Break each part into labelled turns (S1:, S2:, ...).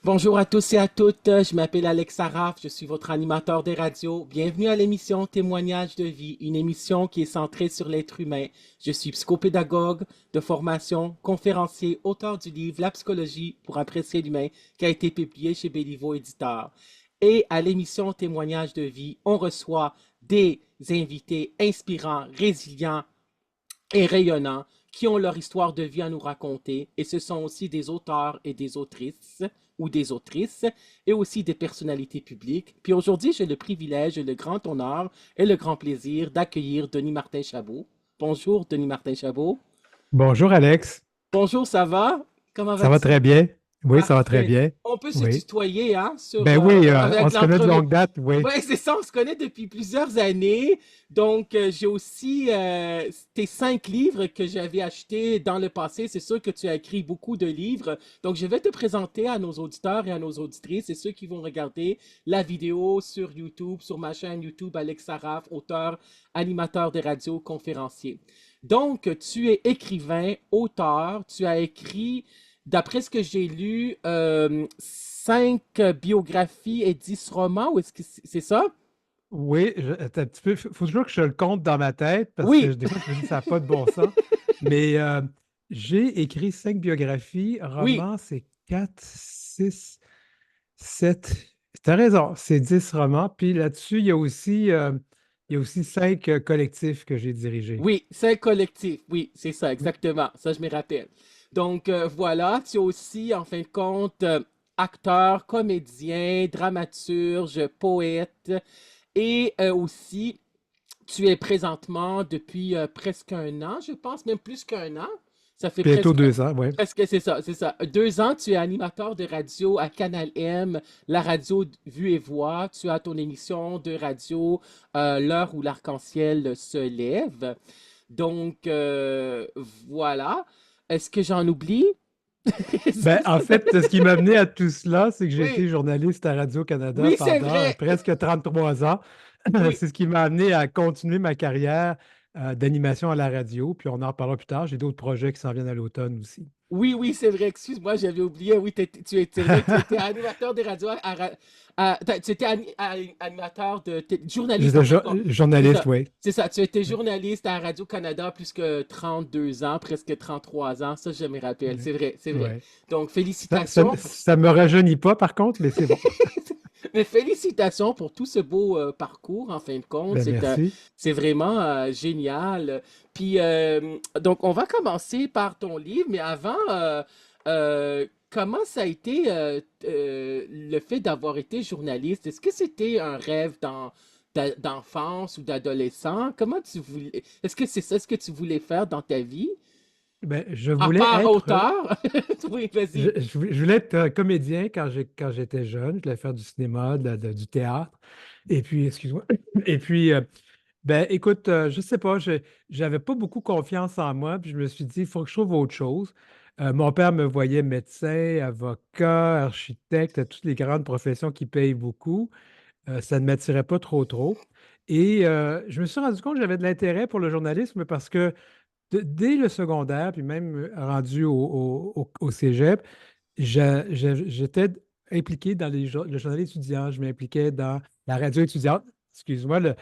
S1: Bonjour à tous et à toutes, je m'appelle Alex Saraf, je suis votre animateur des radios. Bienvenue à l'émission Témoignages de vie, une émission qui est centrée sur l'être humain. Je suis psychopédagogue de formation, conférencier, auteur du livre La psychologie pour apprécier l'humain qui a été publié chez Béliveau Éditeur. Et à l'émission Témoignages de vie, on reçoit des invités inspirants, résilients, et rayonnants qui ont leur histoire de vie à nous raconter. Et ce sont aussi des auteurs et des autrices ou des autrices et aussi des personnalités publiques. Puis aujourd'hui, j'ai le privilège, le grand honneur et le grand plaisir d'accueillir Denis Martin Chabot. Bonjour, Denis Martin Chabot.
S2: Bonjour Alex,
S1: Bonjour, ça va? Comment
S2: ça va
S1: vas-tu?
S2: très bien? Oui, ça va très
S1: Parfait.
S2: bien.
S1: On peut se
S2: Oui.
S1: tutoyer, hein,
S2: Ben oui, on
S1: avec
S2: se connaît de
S1: l'entrevue.
S2: longue date, oui.
S1: Ouais, c'est ça, on se connaît depuis plusieurs années. Donc, j'ai aussi tes 5 livres que j'avais achetés dans le passé. C'est sûr que tu as écrit beaucoup de livres. Donc, je vais te présenter à nos auditeurs et à nos auditrices et ceux qui vont regarder la vidéo sur YouTube, sur ma chaîne YouTube, Alex Saraf, auteur, animateur de radio, conférencier. Donc, tu es écrivain, auteur, tu as écrit, d'après ce que j'ai lu, 5 biographies et 10 romans, ou est-ce que c'est ça?
S2: Oui, attends un petit peu, faut toujours que je le compte dans ma tête parce que
S1: Oui,
S2: des fois je me dis ça n'a pas de bon sens. Mais j'ai écrit 5 biographies,
S1: oui,
S2: romans, c'est 4, 6, 7. Tu as raison, c'est 10 romans. Puis là-dessus, il y a aussi 5 collectifs que j'ai dirigés.
S1: oui, c'est un collectif. Oui, c'est ça, exactement. Ça, je me rappelle. Donc, voilà, tu es aussi, en fin de compte, acteur, comédien, dramaturge, poète, et aussi, tu es présentement depuis presque un an, je pense, même plus qu'un an. Ça fait
S2: Bientôt
S1: presque,
S2: 2 ans, oui.
S1: presque, c'est ça, c'est ça. 2 ans, tu es animateur de radio à Canal M, la radio Vue et Voix. Tu as ton émission de radio L'heure où l'arc-en-ciel se lève. Donc, voilà. Est-ce que j'en oublie?
S2: Ben, en fait, ce qui m'a amené à tout cela, c'est que j'ai été
S1: Oui,
S2: journaliste à Radio-Canada
S1: oui, c'est
S2: pendant
S1: vrai.
S2: presque 33 ans.
S1: Oui,
S2: C'est ce qui m'a amené à continuer ma carrière d'animation à la radio. Puis on en reparlera plus tard. J'ai d'autres projets qui s'en viennent à l'automne aussi.
S1: oui, oui, c'est vrai. Excuse-moi, j'avais oublié. Oui, c'est vrai, tu étais animateur de radio tu étais animateur journaliste en
S2: J'étais
S1: fin de compte. C'est
S2: journaliste,
S1: ça.
S2: oui.
S1: C'est ça. Tu étais journaliste à Radio-Canada plus que 32 ans, presque 33 ans. Ça, je me rappelle.
S2: Oui.
S1: C'est vrai, c'est vrai.
S2: Ouais.
S1: Donc,
S2: Ça, ça,
S1: félicitations pour
S2: ça me rajeunit pas, par contre, mais c'est bon.
S1: Mais félicitations pour tout ce beau parcours, en fin de compte.
S2: Ben, merci.
S1: C'est vraiment génial. Puis, donc, on va commencer par ton livre, mais avant, comment ça a été le fait d'avoir été journaliste? Est-ce que c'était un rêve d'enfance ou d'adolescent? Comment tu voulais... Est-ce que c'est ça ce que tu voulais faire dans ta vie?
S2: Ben, je
S1: À
S2: voulais
S1: part
S2: être.
S1: auteur? Oui,
S2: Je,
S1: vas-y.
S2: je voulais être comédien quand j'étais jeune. Je voulais faire du cinéma, du théâtre. Et puis, excuse-moi. Et puis, ben, écoute, je sais pas, j'avais pas beaucoup confiance en moi. Puis je me suis dit, il faut que je trouve autre chose. Mon père me voyait médecin, avocat, architecte, toutes les grandes professions qui payent beaucoup. Ça ne m'attirait pas trop, trop. Et je me suis rendu compte que j'avais de l'intérêt pour le journalisme parce que dès le secondaire, puis même rendu au cégep, j'étais impliqué dans le journal étudiant, je m'impliquais dans la radio étudiante. Excuse-moi, la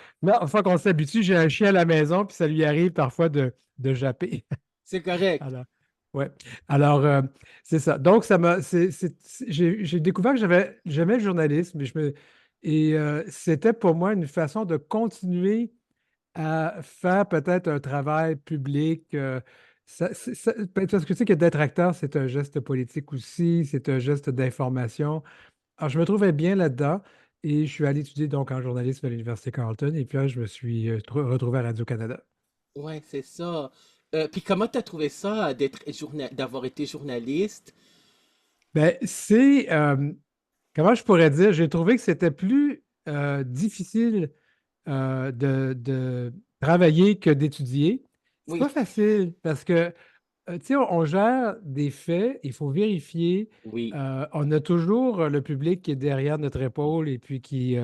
S2: fois qu'on s'habitue, j'ai un chien à la maison, puis ça lui arrive parfois de japper.
S1: C'est correct.
S2: Alors, ouais. Alors, c'est ça. Donc, j'ai découvert que j'aimais le journalisme, et c'était pour moi une façon de continuer à faire peut-être un travail public. Parce que tu sais que d'être acteur, c'est un geste politique aussi, c'est un geste d'information. Alors, je me trouvais bien là-dedans et je suis allé étudier donc en journalisme à l'Université Carleton et puis là, je me suis retrouvé à Radio-Canada.
S1: Ouais, c'est ça. Puis comment t'as trouvé ça d'avoir été journaliste?
S2: Ben, comment je pourrais dire, j'ai trouvé que c'était plus difficile de travailler que d'étudier. C'est
S1: Oui,
S2: pas facile parce que tu sais, on gère des faits, il faut vérifier.
S1: oui,
S2: On a toujours le public qui est derrière notre épaule et puis qui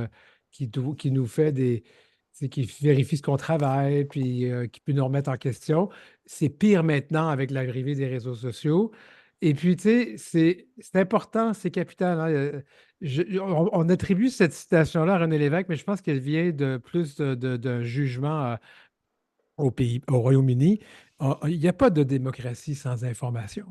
S2: nous fait tu sais, qui vérifie ce qu'on travaille, puis qui peut nous remettre en question. C'est pire maintenant avec l'arrivée des réseaux sociaux. Et puis, tu sais, c'est important, c'est capital, hein. On attribue cette citation-là à René Lévesque, mais je pense qu'elle vient de plus d'un jugement au pays, au Royaume-Uni. Il n'y a pas de démocratie sans information.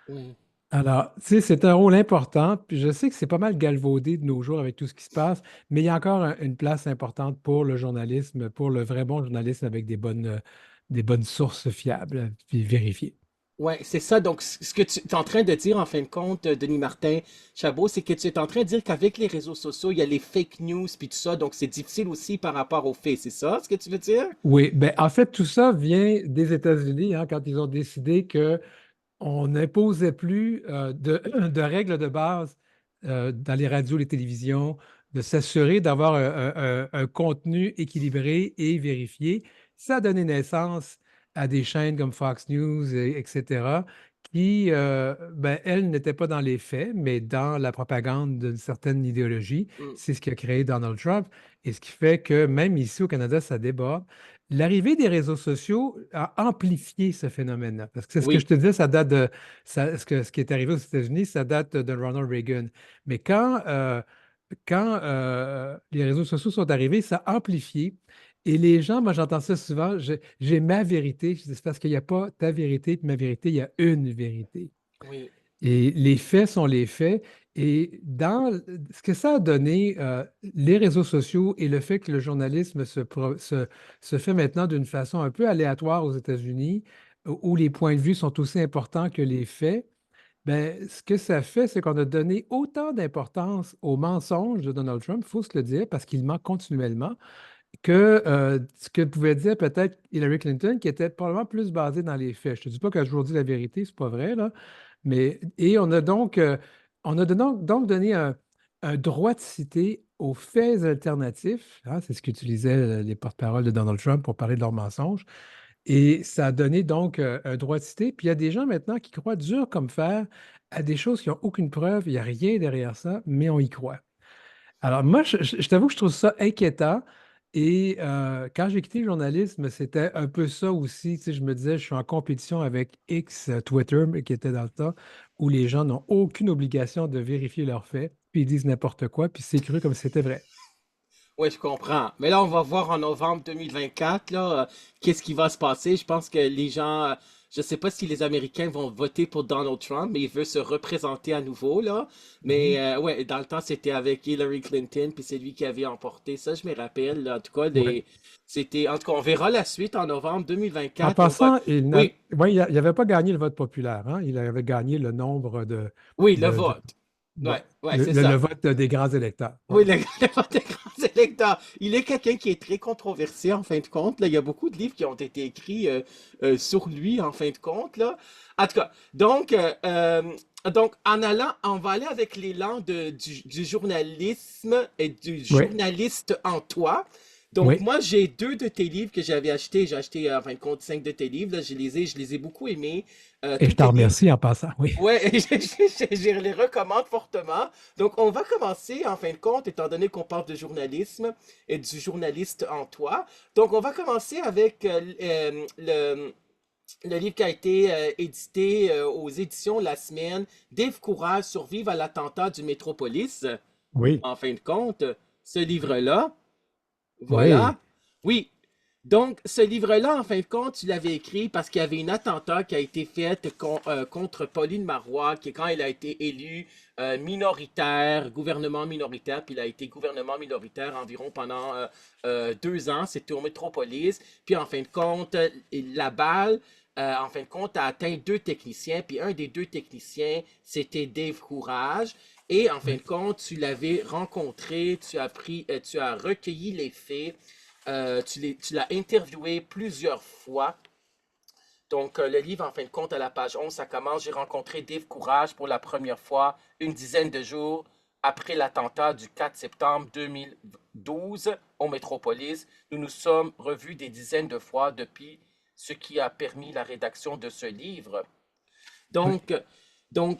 S1: Oui.
S2: Alors, tu sais, c'est un rôle important, puis je sais que c'est pas mal galvaudé de nos jours avec tout ce qui se passe, mais il y a encore une place importante pour le journalisme, pour le vrai bon journalisme avec des bonnes sources fiables, puis vérifiées.
S1: Ouais, c'est ça. Donc, ce que tu es en train de dire, en fin de compte, Denis Martin Chabot, c'est que tu es en train de dire qu'avec les réseaux sociaux, il y a les fake news puis tout ça, donc c'est difficile aussi par rapport aux faits. C'est ça ce que tu veux dire?
S2: Oui, ben en fait, tout ça vient des États-Unis, hein, quand ils ont décidé que on n'imposait plus de règles de base dans les radios, les télévisions, de s'assurer d'avoir un contenu équilibré et vérifié. Ça a donné naissance à des chaînes comme Fox News, etc., qui, ben, elles, n'étaient pas dans les faits, mais dans la propagande d'une certaine idéologie.
S1: Mm.
S2: C'est ce qui a créé Donald Trump et ce qui fait que même ici au Canada, ça déborde. L'arrivée des réseaux sociaux a amplifié ce phénomène-là. Parce que c'est ce que je
S1: Oui,
S2: te disais, ça date de ce qui est arrivé aux États-Unis, ça date de Ronald Reagan. Mais quand les réseaux sociaux sont arrivés, ça a amplifié. Et les gens, moi j'entends ça souvent, j'ai ma vérité. Je dis, c'est parce qu'il n'y a pas ta vérité, puis ma vérité, il y a une vérité.
S1: oui,
S2: Et les faits sont les faits. Et dans ce que ça a donné, les réseaux sociaux et le fait que le journalisme se fait maintenant d'une façon un peu aléatoire aux États-Unis, où les points de vue sont aussi importants que les faits, ben, ce que ça fait, c'est qu'on a donné autant d'importance aux mensonges de Donald Trump, il faut se le dire, parce qu'il ment continuellement, que ce que pouvait dire peut-être Hillary Clinton, qui était probablement plus basé dans les faits. Je ne te dis pas qu'elle a toujours dit la vérité, c'est pas vrai, là. Mais, et on a donc donné un droit de citer aux faits alternatifs, hein, c'est ce qu'utilisaient les porte-paroles de Donald Trump pour parler de leurs mensonges. Et ça a donné donc un droit de citer. Puis il y a des gens maintenant qui croient dur comme fer à des choses qui n'ont aucune preuve, il n'y a rien derrière ça, mais on y croit. Alors, moi, je t'avoue que je trouve ça inquiétant. Et quand j'ai quitté le journalisme, c'était un peu ça aussi. Tu sais, je me disais, je suis en compétition avec X, Twitter, mais qui était dans le temps où les gens n'ont aucune obligation de vérifier leurs faits, puis ils disent n'importe quoi, puis c'est cru comme si c'était vrai.
S1: oui, je comprends. Mais là, on va voir en novembre 2024, là, qu'est-ce qui va se passer. Je pense que les gens, je sais pas si les Américains vont voter pour Donald Trump, mais il veut se représenter à nouveau, là. Mais
S2: Mhm.
S1: ouais, dans le temps, c'était avec Hillary Clinton, puis c'est lui qui avait emporté. Ça, je me rappelle, là. En tout cas,
S2: Ouais.
S1: en tout cas, on verra la suite en novembre
S2: En
S1: 2024. On va,
S2: passant,
S1: oui,
S2: ouais, il n'avait pas gagné le vote populaire, hein. Il avait gagné le nombre
S1: oui, le
S2: de-
S1: vote. Ouais,
S2: ouais,
S1: ouais, c'est
S2: le
S1: ça.
S2: vote des grands électeurs. Ouais.
S1: Oui, le vote des grands électeurs. Il est quelqu'un qui est très controversé en fin de compte. Là, il y a beaucoup de livres qui ont été écrits sur lui en fin de compte. Là. En tout cas, donc en allant, on va aller avec l'élan du journalisme et du
S2: Oui,
S1: journaliste en toi. Donc
S2: oui.
S1: moi, j'ai deux de tes livres que j'avais achetés. J'ai acheté en fin de compte cinq de tes livres. Là, je les ai beaucoup aimés.
S2: Et je
S1: Tous tes
S2: t'en
S1: livres.
S2: remercie en passant. Oui.
S1: Ouais, je les recommande fortement. Donc, on va commencer, en fin de compte, étant donné qu'on parle de journalisme et du journaliste en toi. Donc, on va commencer avec le livre qui a été édité aux éditions La Semaine, Dave Courage, Survivre à l'attentat du Métropolis.
S2: Oui.
S1: En fin de compte, ce livre-là,
S2: Oui.
S1: voilà. Oui. Donc, ce livre-là, en fin de compte, tu l'avais écrit parce qu'il y avait un attentat qui a été fait contre Pauline Marois, qui, quand elle a été élue minoritaire, gouvernement minoritaire, puis il a été gouvernement minoritaire environ pendant 2 ans, c'était au Métropolis. Puis, en fin de compte, la balle, en fin de compte, a atteint deux techniciens, puis un des deux techniciens, c'était Dave Courage. Et en fin
S2: Oui.
S1: de compte, tu l'avais rencontré, tu as recueilli les faits, tu l'as interviewé plusieurs fois. Donc, le livre, en fin de compte, à la page 11, ça commence. J'ai rencontré Dave Courage pour la première fois une dizaine de jours après l'attentat du 4 septembre 2012 au Métropolis. Nous nous sommes revus des dizaines de fois depuis, ce qui a permis la rédaction de ce livre.
S2: Oui.
S1: Donc, donc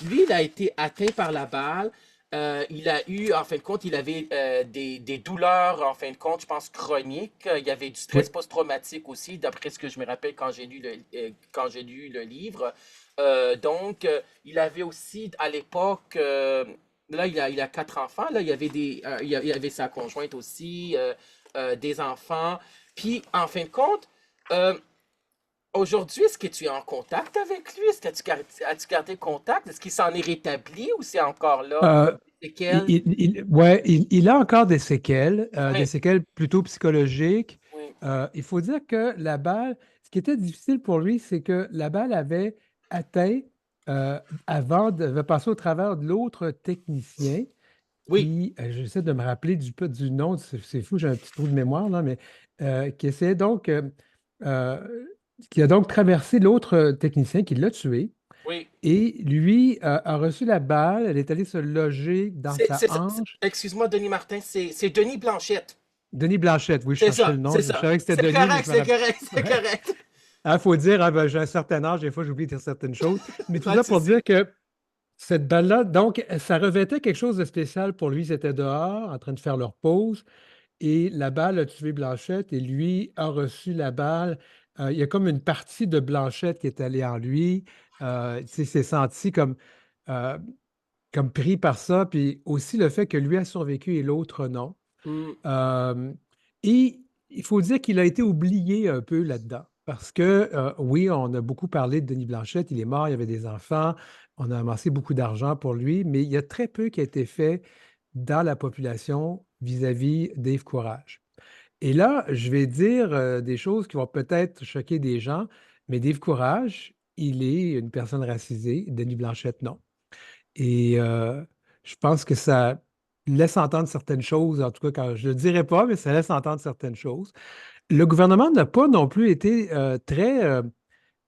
S1: lui, il a été atteint par la balle. Il a eu, en fin de compte, il avait des douleurs, en fin de compte, je pense, chroniques. Il y avait du
S2: Oui,
S1: stress post-traumatique aussi, d'après ce que je me rappelle quand j'ai lu le livre. Il avait aussi, à l'époque, là, il a 4 enfants. Là, il y avait il y avait sa conjointe aussi, des enfants. Puis, en fin de compte, euh, aujourd'hui, est-ce que tu es en contact avec lui? Est-ce que as-tu gardé contact? Est-ce qu'il s'en est rétabli ou c'est encore là?
S2: Euh,
S1: C'est quel?
S2: ouais, il a encore des
S1: Oui,
S2: séquelles plutôt psychologiques.
S1: oui,
S2: Il faut dire que la balle, ce qui était difficile pour lui, c'est que la balle avait atteint, avait passé au travers de l'autre technicien
S1: oui.
S2: qui, j'essaie de me rappeler du nom, c'est fou, j'ai un petit trou de mémoire, là, mais qui essayait donc, euh, qui a donc traversé l'autre technicien qui l'a tué.
S1: Oui.
S2: Et lui a reçu la balle, elle est allée se loger dans sa hanche.
S1: Excuse-moi, Denis Martin, c'est Denis Blanchette.
S2: Denis Blanchette, oui, je
S1: C'est
S2: cherchais
S1: ça,
S2: le nom.
S1: c'est
S2: Je
S1: ça.
S2: savais que c'était
S1: C'est
S2: Denis, mais
S1: correct,
S2: je me
S1: c'est
S2: rappelle.
S1: correct, c'est
S2: Ouais.
S1: correct.
S2: Il faut dire, ah, ben, j'ai un certain âge, des fois j'oublie de dire certaines choses. Mais tout
S1: Pas de
S2: ça pour
S1: souci.
S2: dire que cette balle-là, donc, ça revêtait quelque chose de spécial pour lui. Ils étaient dehors, en train de faire leur pause, et la balle a tué Blanchette, et lui a reçu la balle. Il y a comme une partie de Blanchette qui est allée en lui. Tu sais, il s'est senti euh, comme pris par ça, puis aussi le fait que lui a survécu et l'autre non.
S1: Hmm.
S2: Euh, et il faut dire qu'il a été oublié un peu là-dedans. Parce que, oui, on a beaucoup parlé de Denis Blanchette, il est mort, il y avait des enfants, on a amassé beaucoup d'argent pour lui, mais il y a très peu qui a été fait dans la population vis-à-vis d'Yves Courage. Et là, je vais dire des choses qui vont peut-être choquer des gens, mais Dave Courage, il est une personne racisée, Denis Blanchette, non. Et je pense que ça laisse entendre certaines choses, en tout cas, quand je ne le dirai pas, mais ça laisse entendre certaines choses. Le gouvernement n'a pas non plus été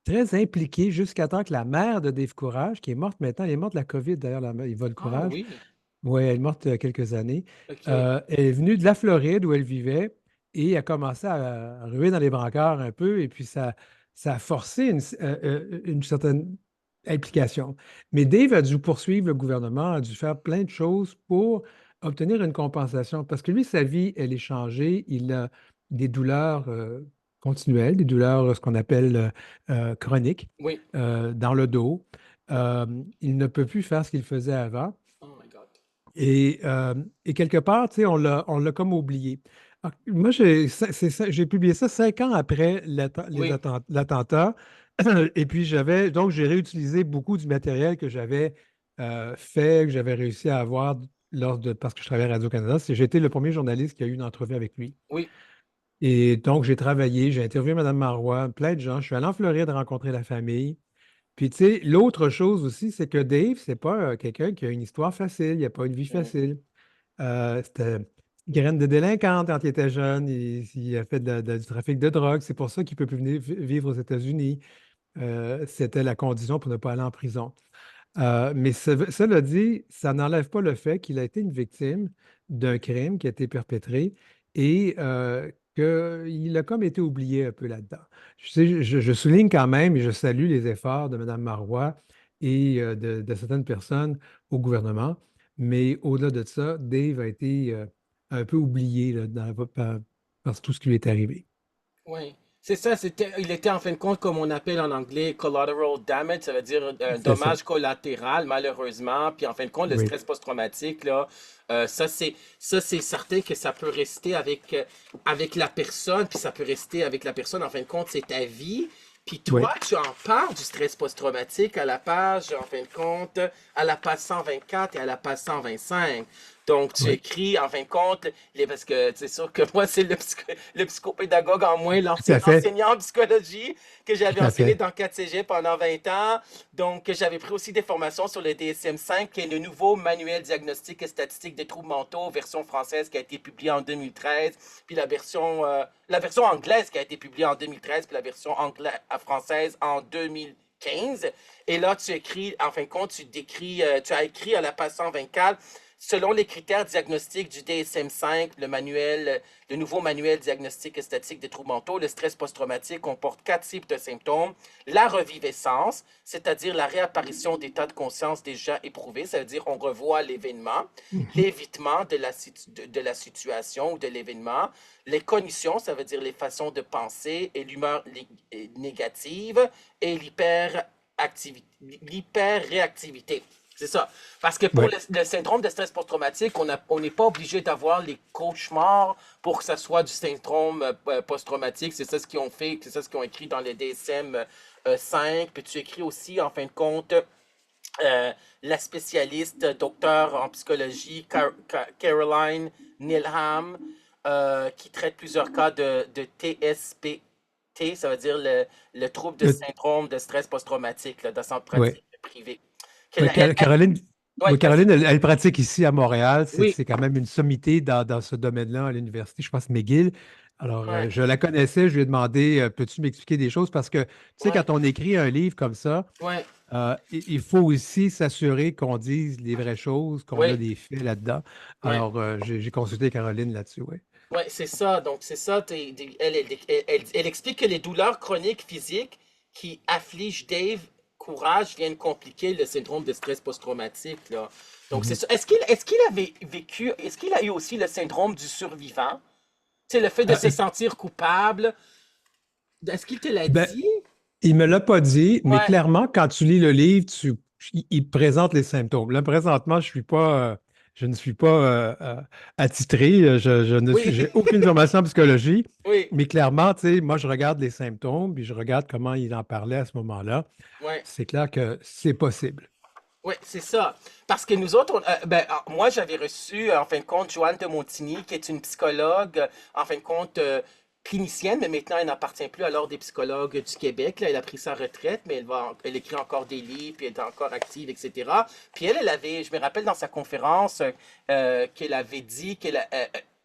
S2: très impliqué jusqu'à temps que la mère de Dave Courage, qui est morte maintenant, elle est morte de la COVID d'ailleurs, Yvonne
S1: Ah
S2: Courage,
S1: oui,
S2: oui, elle est morte il y a quelques années,
S1: ok.
S2: elle est venue de la Floride où elle vivait et a commencé à ruer dans les brancards un peu et puis ça a forcé une certaine implication. Mais Dave a dû poursuivre le gouvernement, a dû faire plein de choses pour obtenir une compensation parce que lui, sa vie, elle est changée. Il a des douleurs continuelles, des douleurs, ce qu'on appelle chroniques,
S1: Oui.
S2: dans le dos. Euh, il ne peut plus faire ce qu'il faisait avant.
S1: Oh my God.
S2: Et quelque part, tu sais, on l'a comme oublié. Alors, moi, j'ai publié ça 5 ans après
S1: Oui,
S2: l'attentat. Et puis, donc, j'ai réutilisé beaucoup du matériel que j'avais fait, que j'avais réussi à avoir parce que je travaillais à Radio-Canada. J'ai été le premier journaliste qui a eu une entrevue avec lui.
S1: oui.
S2: Et donc, j'ai travaillé, j'ai interviewé Mme Marois, plein de gens. Je suis allé en Floride rencontrer la famille. Puis, tu sais, l'autre chose aussi, c'est que Dave, c'est pas quelqu'un qui a une histoire facile, il n'a pas une vie
S1: Hmm.
S2: facile. C'était une graine de délinquante quand il était jeune. Il a fait du trafic de drogue. C'est pour ça qu'il ne peut plus venir vivre aux États-Unis. C'était la condition pour ne pas aller en prison. Mais cela dit, ça n'enlève pas le fait qu'il a été une victime d'un crime qui a été perpétré et qu'il a comme été oublié un peu là-dedans. Je, sais, je souligne quand même et je salue les efforts de Mme Marois et de certaines personnes au gouvernement, mais au-delà de ça, Dave a été un peu oublié là, par tout ce qui lui est arrivé.
S1: Oui, c'est ça, il était en fin de compte comme on appelle en anglais collateral damage, ça veut dire un
S2: C'est ça.
S1: dommage collatéral malheureusement, puis en fin de compte le
S2: Oui.
S1: stress post-traumatique là, ça c'est certain que ça peut rester avec la personne, puis ça peut rester avec la personne en fin de compte c'est ta vie. Puis toi,
S2: Oui.
S1: tu en parles du stress post-traumatique à la page, en fin de compte, à la page 124 et à la page 125. Donc, tu
S2: Oui.
S1: écris, en fin de compte, parce que c'est sûr que moi, c'est le psychopédagogue en moins,
S2: Tout à fait.
S1: l'enseignant en psychologie que j'avais
S2: Tout à
S1: enseigné
S2: fait.
S1: dans 4CG pendant 20 ans. Donc, j'avais pris aussi des formations sur le DSM-5, qui est le nouveau manuel diagnostique et statistique des troubles mentaux, version française qui a été publiée en 2013, puis la version anglaise qui a été publiée en 2013, puis la version française en 2015. Et là, tu écris, en fin de compte, tu as écrit à la page 124 selon les critères diagnostiques du DSM-5, le nouveau manuel diagnostique et statistique des troubles mentaux, le stress post-traumatique comporte quatre types de symptômes. La reviviscence, c'est-à-dire la réapparition d'états de conscience déjà éprouvés, ça veut dire on revoit l'événement,
S2: Mhm.
S1: l'évitement de la situation ou de l'événement, les cognitions, ça veut dire les façons de penser et l'humeur négative, et l'hyperréactivité. C'est ça. Parce que pour
S2: Ouais.
S1: le syndrome de stress post-traumatique, on n'est pas obligé d'avoir les cauchemars pour que ça soit du syndrome post-traumatique. C'est ça ce qu'ils ont fait, c'est ça ce qu'ils ont écrit dans le DSM 5. Puis tu écris aussi, en fin de compte, la spécialiste docteur en psychologie Caroline Needham, qui traite plusieurs cas de TSPT, ça veut dire le trouble de
S2: Le-
S1: syndrome de stress post-traumatique là, dans son
S2: ouais.
S1: pratique privée.
S2: Oui, Caroline,
S1: Ouais,
S2: oui,
S1: vas-y.
S2: Caroline, elle pratique ici à Montréal.
S1: Oui,
S2: C'est quand même une sommité dans ce domaine-là à l'université, je pense McGill. Alors,
S1: ouais,
S2: je la connaissais, je lui ai demandé, peux-tu m'expliquer des choses? Parce que, tu sais,
S1: ouais,
S2: quand on écrit un livre comme ça,
S1: ouais,
S2: il faut aussi s'assurer qu'on dise les vraies choses, qu'on a
S1: ouais,
S2: des faits là-dedans.
S1: ouais.
S2: Alors, j'ai consulté Caroline là-dessus, oui.
S1: Ouais, c'est ça. Donc, c'est ça. Elle explique que les douleurs chroniques physiques qui affligent Dave Courage viennent compliquer le syndrome de stress post-traumatique, là. Donc, c'est
S2: Mhm.
S1: ça. Est-ce qu'il avait vécu, est-ce qu'il a eu aussi le syndrome du survivant? Tu sais, le fait de
S2: Euh,
S1: se sentir coupable. Est-ce qu'il te l'a
S2: ben,
S1: dit?
S2: il me l'a pas dit, mais
S1: Ouais,
S2: clairement, quand tu lis le livre, il présente les symptômes. Là, présentement, je ne suis pas attitré,
S1: oui,
S2: j'ai aucune formation en psychologie,
S1: oui,
S2: mais clairement, tu sais, moi, je regarde les symptômes, puis je regarde comment il en parlait à ce moment-là.
S1: ouais.
S2: C'est clair que c'est possible.
S1: Oui, c'est ça. Parce que nous autres, moi, j'avais reçu, en fin de compte, Joanne de Montigny, qui est une psychologue, en fin de compte, clinicienne, mais maintenant, elle n'appartient plus à l'Ordre des psychologues du Québec. Là, elle a pris sa retraite, mais elle écrit encore des livres, puis elle est encore active, etc. Puis elle avait, je me rappelle dans sa conférence, qu'elle avait dit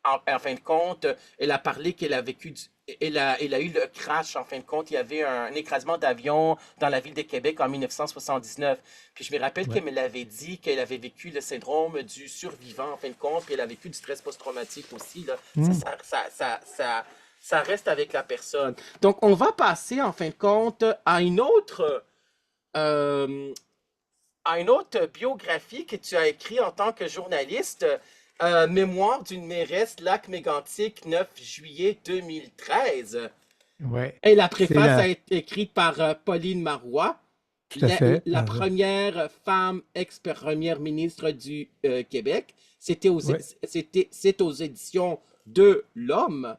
S1: en fin de compte, elle a parlé qu'elle a vécu elle a eu le crash, en fin de compte. Il y avait un écrasement d'avion dans la ville de Québec en 1979. Puis je me rappelle
S2: Ouais.
S1: qu'elle me l'avait dit qu'elle avait vécu le syndrome du survivant, en fin de compte, puis elle a vécu du stress post-traumatique aussi, là.
S2: Hmm.
S1: Ça reste avec la personne. Donc, on va passer, en fin de compte, euh, à une autre biographie que tu as écrite en tant que journaliste, Mémoire d'une mairesse, lac mégantic, 9 juillet 2013.
S2: Ouais.
S1: Et la
S2: C'est
S1: préface a
S2: la,
S1: été écrite par Pauline Marois,
S2: tout à fait.
S1: la première femme ex-première ministre du Québec.
S2: Ouais.
S1: C'est aux éditions de l'Homme.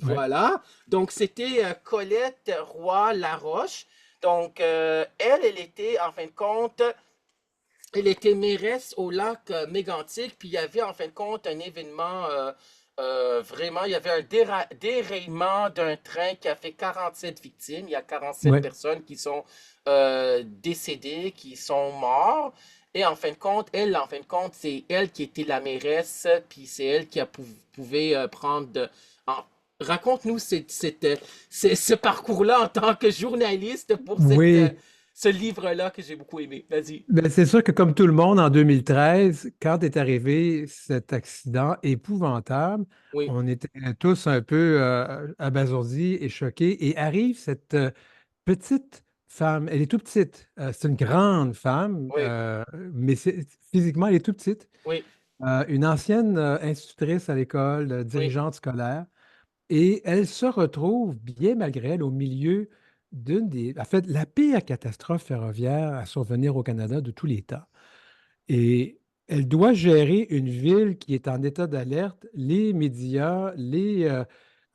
S2: Ouais.
S1: Voilà. Donc, c'était Colette Roy-Laroche. Donc, elle était, en fin de compte, elle était mairesse au lac Mégantic, puis il y avait en fin de compte un événement, vraiment, il y avait un déraillement d'un train qui a fait 47 victimes. Il y a 47
S2: Ouais.
S1: personnes qui sont décédées, qui sont mortes. Et en fin de compte, en fin de compte, c'est elle qui était la mairesse, puis c'est elle qui pouvait prendre raconte-nous ce parcours-là en tant que journaliste pour
S2: Oui.
S1: ce livre-là que j'ai beaucoup aimé. Vas-y.
S2: Ben, c'est sûr que comme tout le monde, en 2013, quand est arrivé cet accident épouvantable,
S1: Oui,
S2: on était tous un peu abasourdis et choqués. Et arrive cette petite femme, elle est toute petite, c'est une grande femme,
S1: oui,
S2: mais physiquement, elle est toute petite.
S1: oui,
S2: Une ancienne institutrice à l'école,
S1: oui,
S2: dirigeante scolaire. Et elle se retrouve, bien malgré elle, au milieu en fait, la pire catastrophe ferroviaire à survenir au Canada de tous les temps. Et elle doit gérer une ville qui est en état d'alerte, les médias, elle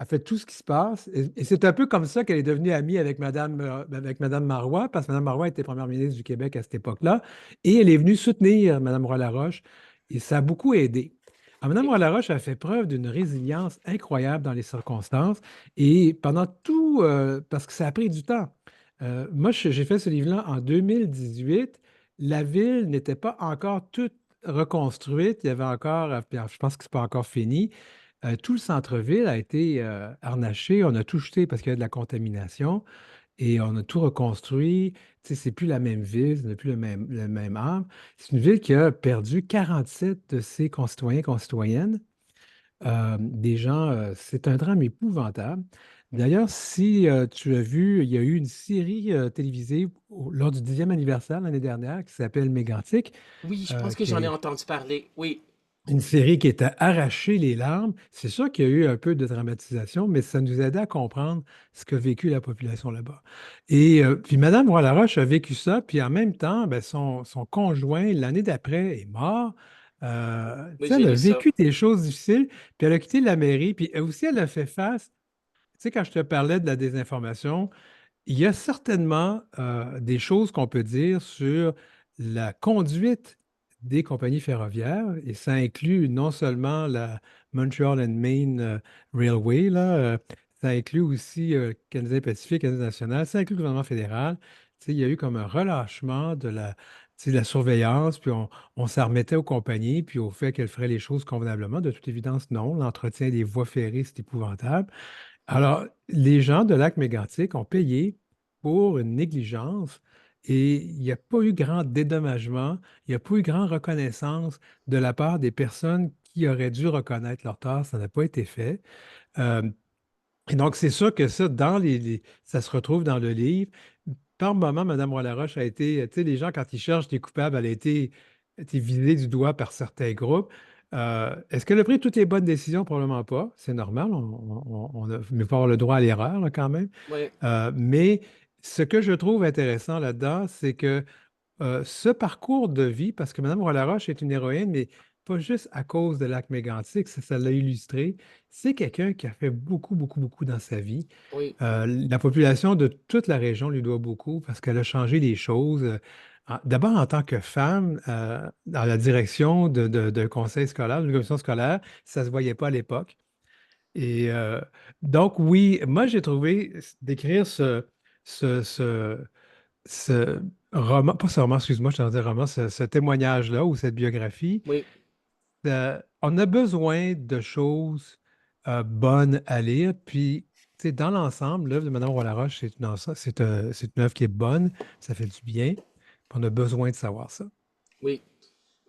S2: fait tout ce qui se passe. Et c'est un peu comme ça qu'elle est devenue amie avec Madame Marois, parce que Madame Marois était première ministre du Québec à cette époque-là. Et elle est venue soutenir Madame Roy-Laroche. Et ça a beaucoup aidé. Alors, Madame
S1: oui,
S2: Roy-Laroche a fait preuve d'une résilience incroyable dans les circonstances. Et pendant tout, parce que ça a pris du temps. Moi, j'ai fait ce livre-là en 2018. La ville n'était pas encore toute reconstruite. Il y avait encore, puis je pense que c'est pas encore fini. Tout le centre-ville a été harnaché. On a tout jeté parce qu'il y a de la contamination. et on a tout reconstruit. Tu sais, c'est plus la même ville, ce n'est plus le même âme. C'est une ville qui a perdu 47 de ses concitoyens et concitoyennes. Des gens, c'est un drame épouvantable. D'ailleurs, si tu as vu, il y a eu une série télévisée lors du 10e anniversaire l'année dernière qui s'appelle Mégantic,
S1: Oui, je pense que
S2: qui
S1: j'en ai
S2: est
S1: entendu parler. Oui,
S2: une série qui était arrachée les larmes. C'est sûr qu'il y a eu un peu de dramatisation, mais ça nous aidait à comprendre ce qu'a vécu la population là-bas. Et puis Madame Roy-Laroche a vécu ça, puis en même temps, ben, son conjoint, l'année d'après, est mort. Tu
S1: oui,
S2: sais,
S1: j'ai
S2: elle a
S1: lu ça.
S2: vécu des choses difficiles, puis elle a quitté la mairie, puis aussi elle a fait face. Tu sais, quand je te parlais de la désinformation, il y a certainement des choses qu'on peut dire sur la conduite des compagnies ferroviaires, et ça inclut non seulement la Montreal and Main Railway, là, ça inclut aussi Canadien Pacifique, Canadien National, ça inclut le gouvernement fédéral. Tu sais, il y a eu comme un relâchement de la, tu sais, de la surveillance, puis on s'en remettait aux compagnies, puis au fait qu'elles feraient les choses convenablement. De toute évidence, non. L'entretien des voies ferrées, c'est épouvantable. Alors, les gens de Lac-Mégantic ont payé pour une négligence et il n'y a pas eu grand dédommagement, il n'y a pas eu grand reconnaissance de la part des personnes qui auraient dû reconnaître leur tort. Ça n'a pas été fait. Euh, et donc, c'est sûr que ça, ça se retrouve dans le livre. Par moment, Mme Roy-Laroche a été, tu sais, les gens, quand ils cherchent des coupables, elle a été visée du doigt par certains groupes. Est-ce qu'elle a pris toutes les bonnes décisions? Probablement pas. C'est normal. Mais il faut avoir le droit à l'erreur, là, quand même.
S1: Oui,
S2: Mais ce que je trouve intéressant là-dedans, c'est que ce parcours de vie, parce que Mme Roy-Laroche est une héroïne, mais pas juste à cause de l'acte mégantic, ça l'a illustré. C'est quelqu'un qui a fait beaucoup, beaucoup, beaucoup dans sa vie.
S1: oui,
S2: La population de toute la région lui doit beaucoup parce qu'elle a changé les choses. D'abord, en tant que femme, dans la direction d'un conseil scolaire, d'une commission scolaire, ça ne se voyait pas à l'époque. Et donc, oui, moi, j'ai trouvé d'écrire ce, ce, ce roman, pas ce roman, excuse-moi, je t'en dire roman, ce témoignage-là ou cette biographie,
S1: oui,
S2: on a besoin de choses bonnes à lire. Puis, tu sais, dans l'ensemble, l'œuvre de Madame Roy-Laroche, c'est une œuvre qui est bonne, ça fait du bien. Puis on a besoin de savoir ça.
S1: oui.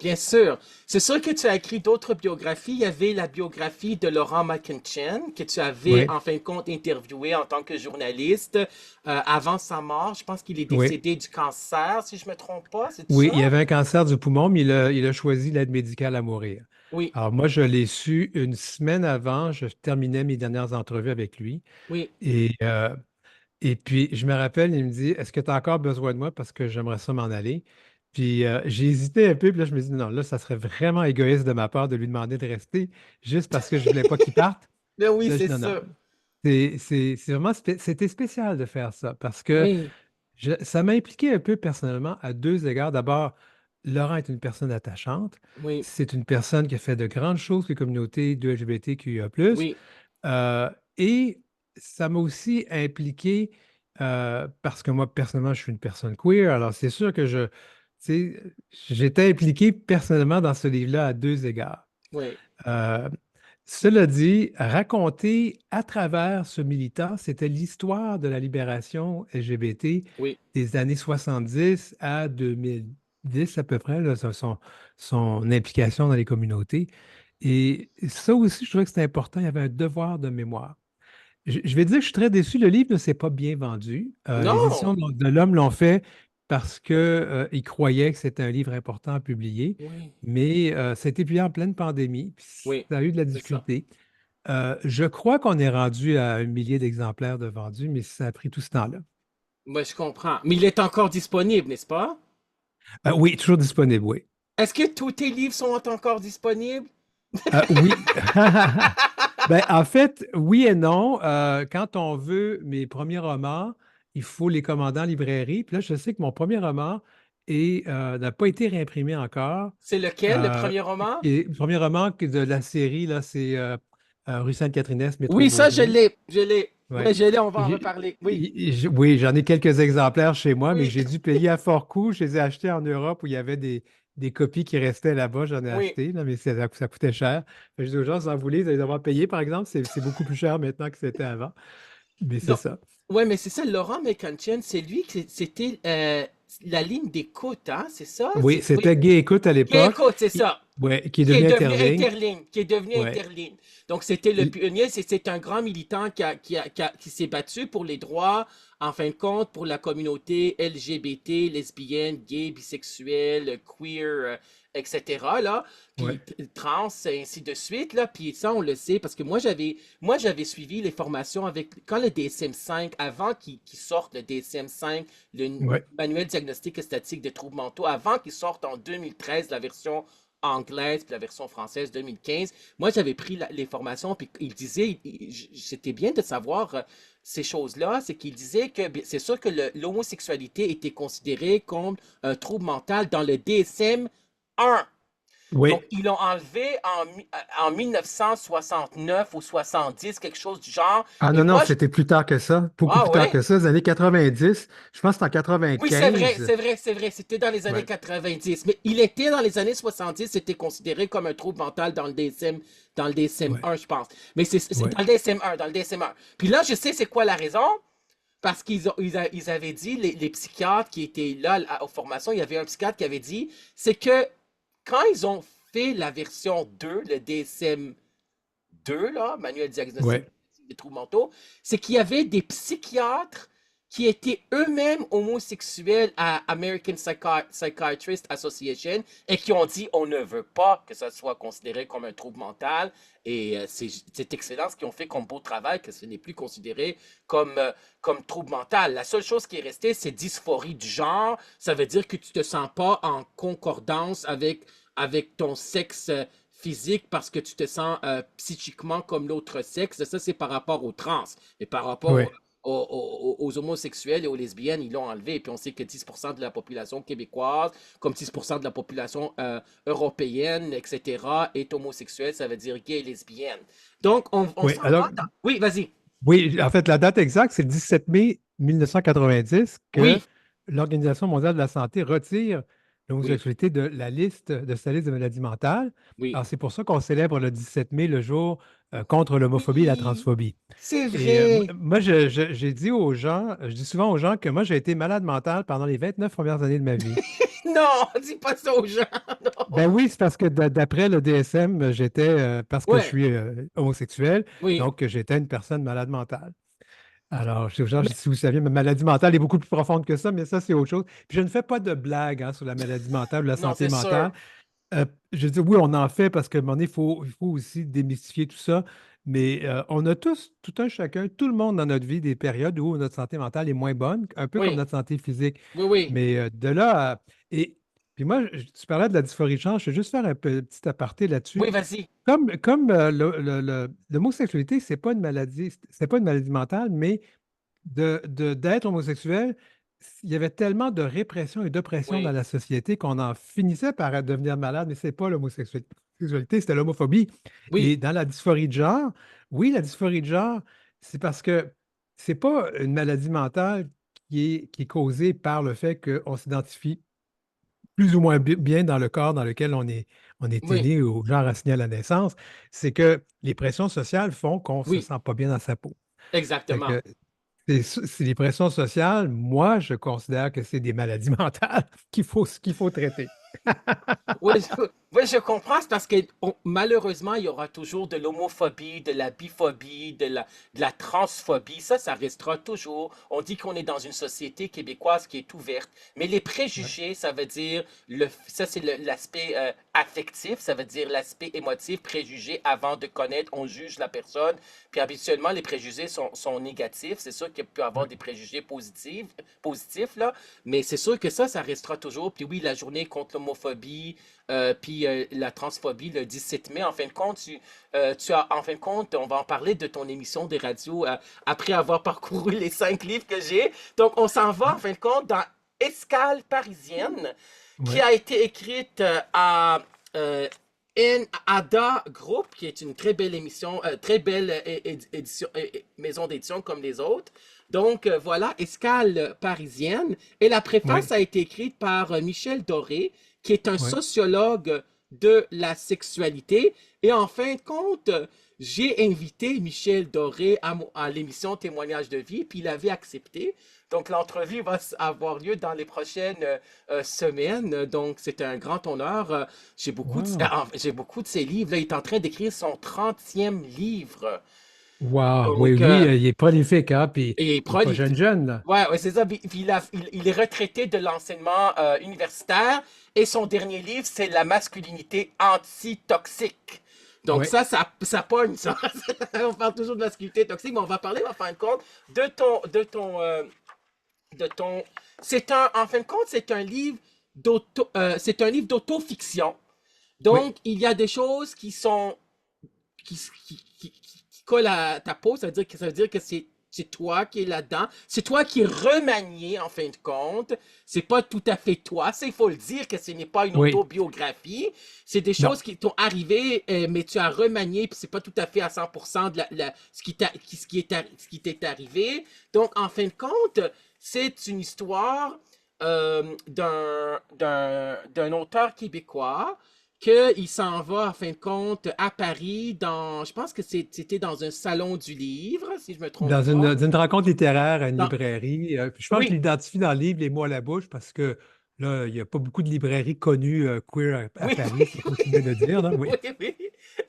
S1: Bien sûr. C'est sûr que tu as écrit d'autres biographies. Il y avait la biographie de Laurent McInchen, que tu avais,
S2: Oui,
S1: en fin de compte, interviewé en tant que journaliste avant sa mort. Je pense qu'il est
S2: oui,
S1: décédé du cancer, si je me trompe pas. C'est
S2: oui.
S1: ça?
S2: Il y avait un cancer du poumon, mais il a choisi l'aide médicale à mourir.
S1: Oui,
S2: Alors, moi, je l'ai su une semaine avant, je terminais mes dernières entrevues avec lui.
S1: oui.
S2: Et Et puis, je me rappelle, il me dit, est-ce que tu as encore besoin de moi parce que j'aimerais ça m'en aller? Puis, j'ai hésité un peu, puis là, je me dis, non, là, ça serait vraiment égoïste de ma part de lui demander de rester juste parce que je voulais pas qu'il parte.
S1: Ben oui,
S2: Là, je
S1: c'est
S2: dis, non, non.
S1: ça.
S2: C'est vraiment, c'était spécial de faire ça parce que
S1: Oui,
S2: ça m'a impliqué un peu personnellement à deux égards. D'abord, Laurent est une personne attachante.
S1: oui,
S2: C'est une personne qui a fait de grandes choses pour les communautés de LGBTQIA+.
S1: oui,
S2: Euh, et ça m'a aussi impliqué parce que moi, personnellement, je suis une personne queer. Alors, c'est sûr que tu sais, j'étais impliqué personnellement dans ce livre-là à deux égards.
S1: oui,
S2: Euh, Cela dit, raconter à travers ce militant, c'était l'histoire de la libération LGBT
S1: oui.
S2: des années 70 à 2010 à peu près, là, son implication dans les communautés. Et ça aussi, je trouvais que c'était important. Il y avait un devoir de mémoire. Je vais dire que je suis très déçu. Le livre ne s'est pas bien vendu. Les éditions
S1: Non!
S2: de l'Homme l'ont fait parce qu'ils croyaient que c'était un livre important à publier.
S1: Oui,
S2: Mais c'était publié en pleine pandémie, puis
S1: oui,
S2: ça a eu de la
S1: c'est ça.
S2: difficulté. Je crois qu'on est rendu à 1 millier d'exemplaires de vendus, mais ça a pris tout ce temps-là.
S1: Moi, je comprends. Mais il est encore disponible, n'est-ce pas?
S2: Oui, toujours disponible, oui.
S1: Est-ce que tous tes livres sont encore disponibles?
S2: Oui. Ben, en fait, oui et non. Quand on veut mes premiers romans, il faut les commander en librairie. Puis là, je sais que mon premier roman n'a pas été réimprimé encore.
S1: C'est lequel, le
S2: Euh,
S1: premier roman?
S2: et le premier roman de la série, là, c'est Rue Sainte-Catherine-Est, métro
S1: Oui, ça, je
S2: Beaubien.
S1: l'ai. Je l'ai.
S2: Ouais.
S1: Ouais, je l'ai, on va en
S2: J'ai-
S1: reparler. Oui,
S2: Oui, j'en ai quelques exemplaires chez moi, mais
S1: oui,
S2: j'ai dû payer à fort coût. Je les ai achetés en Europe où il y avait des copies qui restaient là-bas. J'en ai
S1: oui.
S2: acheté, là, mais ça coûtait cher. Fait que je dis aux gens, si vous en voulez, vous allez devoir payer, par exemple. C'est beaucoup plus cher maintenant que c'était avant. Mais c'est
S1: Donc,
S2: ça.
S1: Ouais, mais c'est ça, Laurent McCutcheon, c'est lui qui c'était la ligne d'écoute, hein, c'est ça?
S2: Oui,
S1: Oui,
S2: c'était Gay Écoute à l'époque,
S1: écoute, c'est
S2: qui,
S1: ça.
S2: ouais, qui est
S1: Qui est
S2: devenu
S1: devenu
S2: Interligne.
S1: Interligne, qui est devenu
S2: Ouais.
S1: Interligne. Donc, c'était le pionnier, c'est un grand militant qui s'est battu pour les droits, en fin de compte, pour la communauté LGBT, lesbienne, gay, bisexuelle, queer, etc., là,
S2: Ouais.
S1: puis trans, et ainsi de suite, là, puis ça, on le sait, parce que moi j'avais suivi les formations avec, quand le DSM-5, avant qu'il sorte le DSM-5, le
S2: Ouais.
S1: manuel diagnostique et statistique des troubles mentaux, avant qu'il sorte en 2013, la version anglaise puis la version française 2015. Moi, j'avais pris les formations, puis il disait, c'était bien de savoir ces choses-là, c'est qu'il disait que c'est sûr que l'homosexualité était considérée comme un trouble mental dans le DSM-1. Donc,
S2: Oui.
S1: ils l'ont enlevé en 1969 ou 70, quelque chose du genre.
S2: Ah
S1: Et
S2: non, non,
S1: moi,
S2: c'était plus tard que ça, beaucoup
S1: ah
S2: plus tard
S1: ouais?
S2: que ça, les années 90. Je pense que c'est en
S1: Oui, c'est vrai,
S2: 95.
S1: c'est vrai, c'est vrai. C'était dans les années
S2: Ouais.
S1: 90. Mais il était dans les années 70, c'était considéré comme un trouble mental dans le
S2: Ouais.
S1: DSM-1, je pense. Mais c'est
S2: Ouais.
S1: dans le DSM-1, dans le DSM-1. Puis là, je sais c'est quoi la raison. Parce ils avaient dit, les psychiatres qui étaient là aux formations, il y avait un psychiatre qui avait dit, c'est que quand ils ont fait la version 2, le DSM-2, là, manuel diagnostique
S2: Ouais.
S1: des troubles mentaux, c'est qu'il y avait des psychiatres qui étaient eux-mêmes homosexuels à American Psychiatrist Association et qui ont dit on ne veut pas que ça soit considéré comme un trouble mental. Et c'est excellent ce qu'ils ont fait comme beau travail, que ce n'est plus considéré comme trouble mental. La seule chose qui est restée, c'est dysphorie du genre. Ça veut dire que tu te sens pas en concordance avec ton sexe physique parce que tu te sens psychiquement comme l'autre sexe. Ça, c'est par rapport aux trans. Mais par rapport
S2: Ouais.
S1: aux homosexuels et aux lesbiennes, ils l'ont enlevé. Et puis on sait que 10% de la population québécoise, comme 10% de la population européenne, etc., est homosexuelle. Ça veut dire gay et lesbienne. Donc, on
S2: Oui.
S1: s'en
S2: Alors,
S1: va dans... Oui, vas-y.
S2: oui, en fait, la date exacte, c'est le 17 mai 1990 que
S1: Oui,
S2: l'Organisation mondiale de la santé retire
S1: oui,
S2: l'homosexualité de la liste de sa liste de maladies mentales.
S1: oui.
S2: Alors, c'est pour ça qu'on célèbre le 17 mai, le jour contre l'homophobie et la
S1: Oui,
S2: transphobie.
S1: c'est
S2: Et
S1: vrai.
S2: moi, j'ai dit aux gens, je dis souvent aux gens que moi, j'ai été malade mental pendant les 29 premières années de ma vie.
S1: Non, dis pas ça aux gens.
S2: Ben
S1: Non.
S2: oui, c'est parce que d'après le DSM, j'étais, parce que je
S1: Ouais,
S2: suis homosexuel,
S1: oui.
S2: donc j'étais une personne malade mentale. Alors, je dis aux gens, je
S1: Mais,
S2: dis, si vous saviez, ma maladie mentale est beaucoup plus profonde que ça, mais ça, c'est autre chose. Puis je ne fais pas de blagues hein, sur la maladie mentale ou la
S1: non,
S2: santé
S1: c'est sûr.
S2: mentale. Je dis, oui, on en fait parce qu'à un moment donné, il faut aussi démystifier tout ça. Mais on a tous, tout un chacun, tout le monde dans notre vie, des périodes où notre santé mentale est moins bonne, un peu comme
S1: Oui,
S2: notre santé physique.
S1: oui, oui.
S2: Mais de là à... Et puis moi, tu parlais de la dysphorie de genre, je vais juste faire un petit aparté là-dessus.
S1: Oui, vas-y.
S2: Comme l'homosexualité, c'est pas une maladie, c'est pas une maladie mentale, mais d'être homosexuel, il y avait tellement de répression et d'oppression dans
S1: Oui,
S2: la société qu'on en finissait par devenir malade, mais c'est pas l'homosexualité, c'était l'homophobie.
S1: oui,
S2: Et dans la dysphorie de genre, oui, la dysphorie de genre, c'est parce que c'est pas une maladie mentale qui est causée par le fait qu'on s'identifie plus ou moins bien dans le corps dans lequel on est
S1: oui,
S2: né ou genre assigné à la naissance, c'est que les pressions sociales font qu'on se
S1: oui,
S2: sent pas bien dans sa peau. Fait
S1: exactement.
S2: que c'est les pressions sociales, moi, je considère que c'est des maladies mentales qu'il faut traiter.
S1: Oui, oui, je comprends. C'est parce que malheureusement, il y aura toujours de l'homophobie, de la biphobie, de la transphobie. Ça restera toujours. On dit qu'on est dans une société québécoise qui est ouverte. Mais les
S2: Ouais,
S1: préjugés, ça veut dire, ça c'est l'aspect affectif, ça veut dire l'aspect émotif, préjugé avant de connaître, on juge la personne. Puis habituellement, les préjugés sont négatifs. C'est sûr qu'il peut y avoir
S2: ouais,
S1: des préjugés positifs, là. Mais c'est sûr que ça restera toujours. Puis oui, la journée contre l'homophobie, puis la transphobie le 17 mai, en fin de compte, tu as, en fin de compte, on va en parler de ton émission des radios après avoir parcouru les 5 livres que j'ai. Donc, on s'en va, en fin de compte, dans Escale parisienne, qui
S2: ouais,
S1: a été écrite à Ada Group, qui est une très belle émission, très belle édition, maison d'édition comme les autres. Donc voilà, Escale parisienne. Et la préface
S2: ouais,
S1: a été écrite par Michel Doré, qui est un
S2: ouais,
S1: sociologue de la sexualité. Et en fin de compte, j'ai invité Michel Doré à l'émission Témoignage de vie, puis il avait accepté. Donc, l'entrevue va avoir lieu dans les prochaines semaines. Donc, c'est un grand honneur.
S2: Wow.
S1: J'ai beaucoup de ses livres. Là, il est en train d'écrire son 30e livre.
S2: Wow. Oui,
S1: Donc,
S2: lui, il est prolifique, hein, puis
S1: et
S2: il n'est pas
S1: prolifique.
S2: jeune, là.
S1: Ouais, ouais, c'est ça. Puis il est retraité de l'enseignement universitaire et son dernier livre, c'est La masculinité anti-toxique. Donc
S2: Oui.
S1: ça pogne, ça. On parle toujours de masculinité toxique, mais on va parler, en fin de compte, de ton. En fin de compte, c'est un livre d'auto-fiction.
S2: Oui.
S1: Donc, il y a des choses qui colle à ta peau, ça veut dire que c'est toi qui es là-dedans. C'est toi qui es remanié, en fin de compte. C'est pas tout à fait toi. Il faut le dire que ce n'est pas une
S2: Oui.
S1: autobiographie. C'est des
S2: Non.
S1: choses qui t'ont arrivé, mais tu as remanié, puis c'est pas tout à fait à 100% ce qui t'est arrivé. Donc, en fin de compte, c'est une histoire d'un auteur québécois qu'il s'en va, en fin de compte, à Paris, je pense que c'était dans un salon du livre, si je me trompe pas.
S2: Dans une rencontre littéraire à une
S1: Dans-
S2: librairie. Puis je pense qu'il
S1: oui,
S2: identifie dans le livre les mots à la bouche parce que là, il n'y a pas beaucoup de librairies connues queer à
S1: oui,
S2: Paris, c'est possible de le dire, là. Oui.
S1: oui, oui.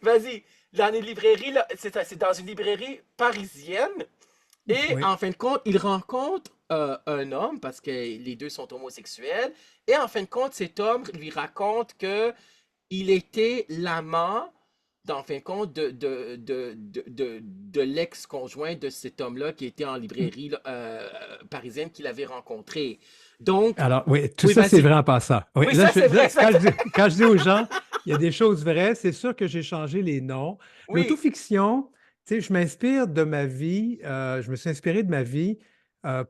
S1: Vas-y, dans les librairies, là, c'est dans une librairie parisienne. Et
S2: Oui.
S1: en fin de compte, il rencontre un homme parce que les deux sont homosexuels. Et en fin de compte, cet homme lui raconte que il était l'amant, en fin de compte, de l'ex-conjoint de cet homme-là qui était en librairie là, parisienne qu'il avait rencontré. Donc,
S2: Alors, oui, tout
S1: oui,
S2: ça, c'est
S1: vas-y.
S2: vrai en passant. Oui,
S1: Oui,
S2: là,
S1: ça, c'est vrai, ça.
S2: quand je dis aux gens, il y a des choses vraies, c'est sûr que j'ai changé les noms.
S1: Oui,
S2: L'autofiction, tu sais, je m'inspire de ma vie, je me suis inspiré de ma vie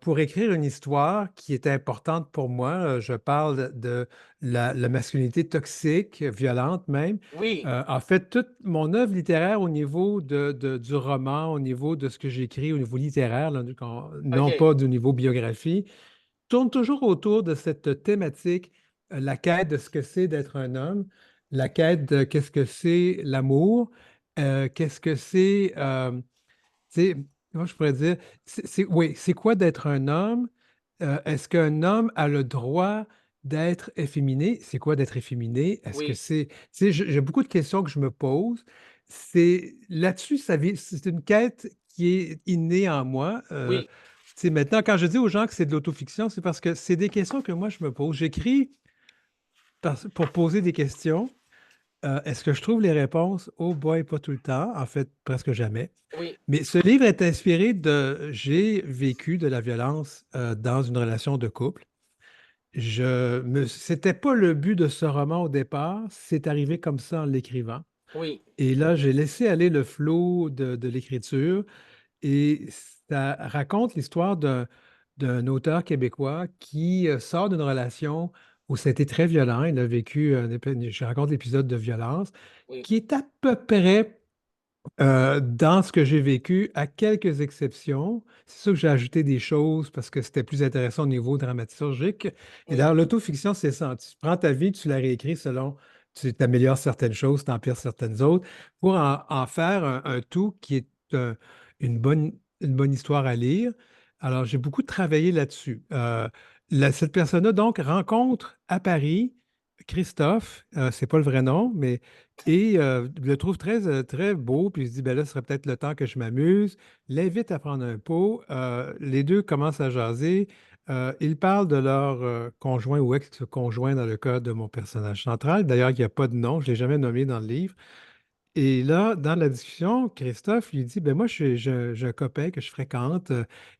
S2: pour écrire une histoire qui était importante pour moi. Je parle de la masculinité toxique, violente même.
S1: oui,
S2: En fait, toute mon œuvre littéraire au niveau du roman, au niveau de ce que j'écris, au niveau littéraire, là, non
S1: OK,
S2: pas du niveau biographie, tourne toujours autour de cette thématique, la quête de ce que c'est d'être un homme, la quête de qu'est-ce que c'est l'amour, qu'est-ce que c'est, tu sais, comment je pourrais dire, oui, c'est quoi d'être un homme? Est-ce qu'un homme a le droit d'être efféminé? C'est quoi d'être efféminé? Est-ce que
S1: oui,
S2: c'est, tu sais, j'ai beaucoup de questions que je me pose. C'est là-dessus, c'est une quête qui est innée en moi.
S1: oui,
S2: Tu sais, maintenant, quand je dis aux gens que c'est de l'autofiction, c'est parce que c'est des questions que moi, je me pose. J'écris pour poser des questions. Est-ce que je trouve les réponses? Oh boy, pas tout le temps, en fait, presque jamais.
S1: oui,
S2: Mais ce livre est inspiré de... J'ai vécu de la violence dans une relation de couple. C'était pas le but de ce roman au départ, c'est arrivé comme ça en l'écrivant.
S1: oui,
S2: Et là, j'ai laissé aller le flot de l'écriture et ça raconte l'histoire d'un auteur québécois qui sort d'une relation où c'était très violent. Il a vécu, je raconte l'épisode de violence,
S1: oui,
S2: qui est à peu près dans ce que j'ai vécu, à quelques exceptions. C'est sûr que j'ai ajouté des choses parce que c'était plus intéressant au niveau dramaturgique. Et
S1: oui,
S2: d'ailleurs, l'autofiction, c'est ça. Tu prends ta vie, tu la réécris selon, tu t'améliores certaines choses, tu empires certaines autres, pour en faire un tout qui est une bonne histoire à lire. Alors, j'ai beaucoup travaillé là-dessus. Cette personne-là, donc, rencontre à Paris Christophe, c'est pas le vrai nom, mais je le trouve très beau, puis il se dit, ben là, ce serait peut-être le temps que je m'amuse. L'invite à prendre un pot. Les deux commencent à jaser. Ils parlent de leur conjoint ou ex-conjoint dans le cas de mon personnage central. D'ailleurs, il n'y a pas de nom, je ne l'ai jamais nommé dans le livre. Et là, dans la discussion, Christophe lui dit, ben moi, j'ai un copain que je fréquente.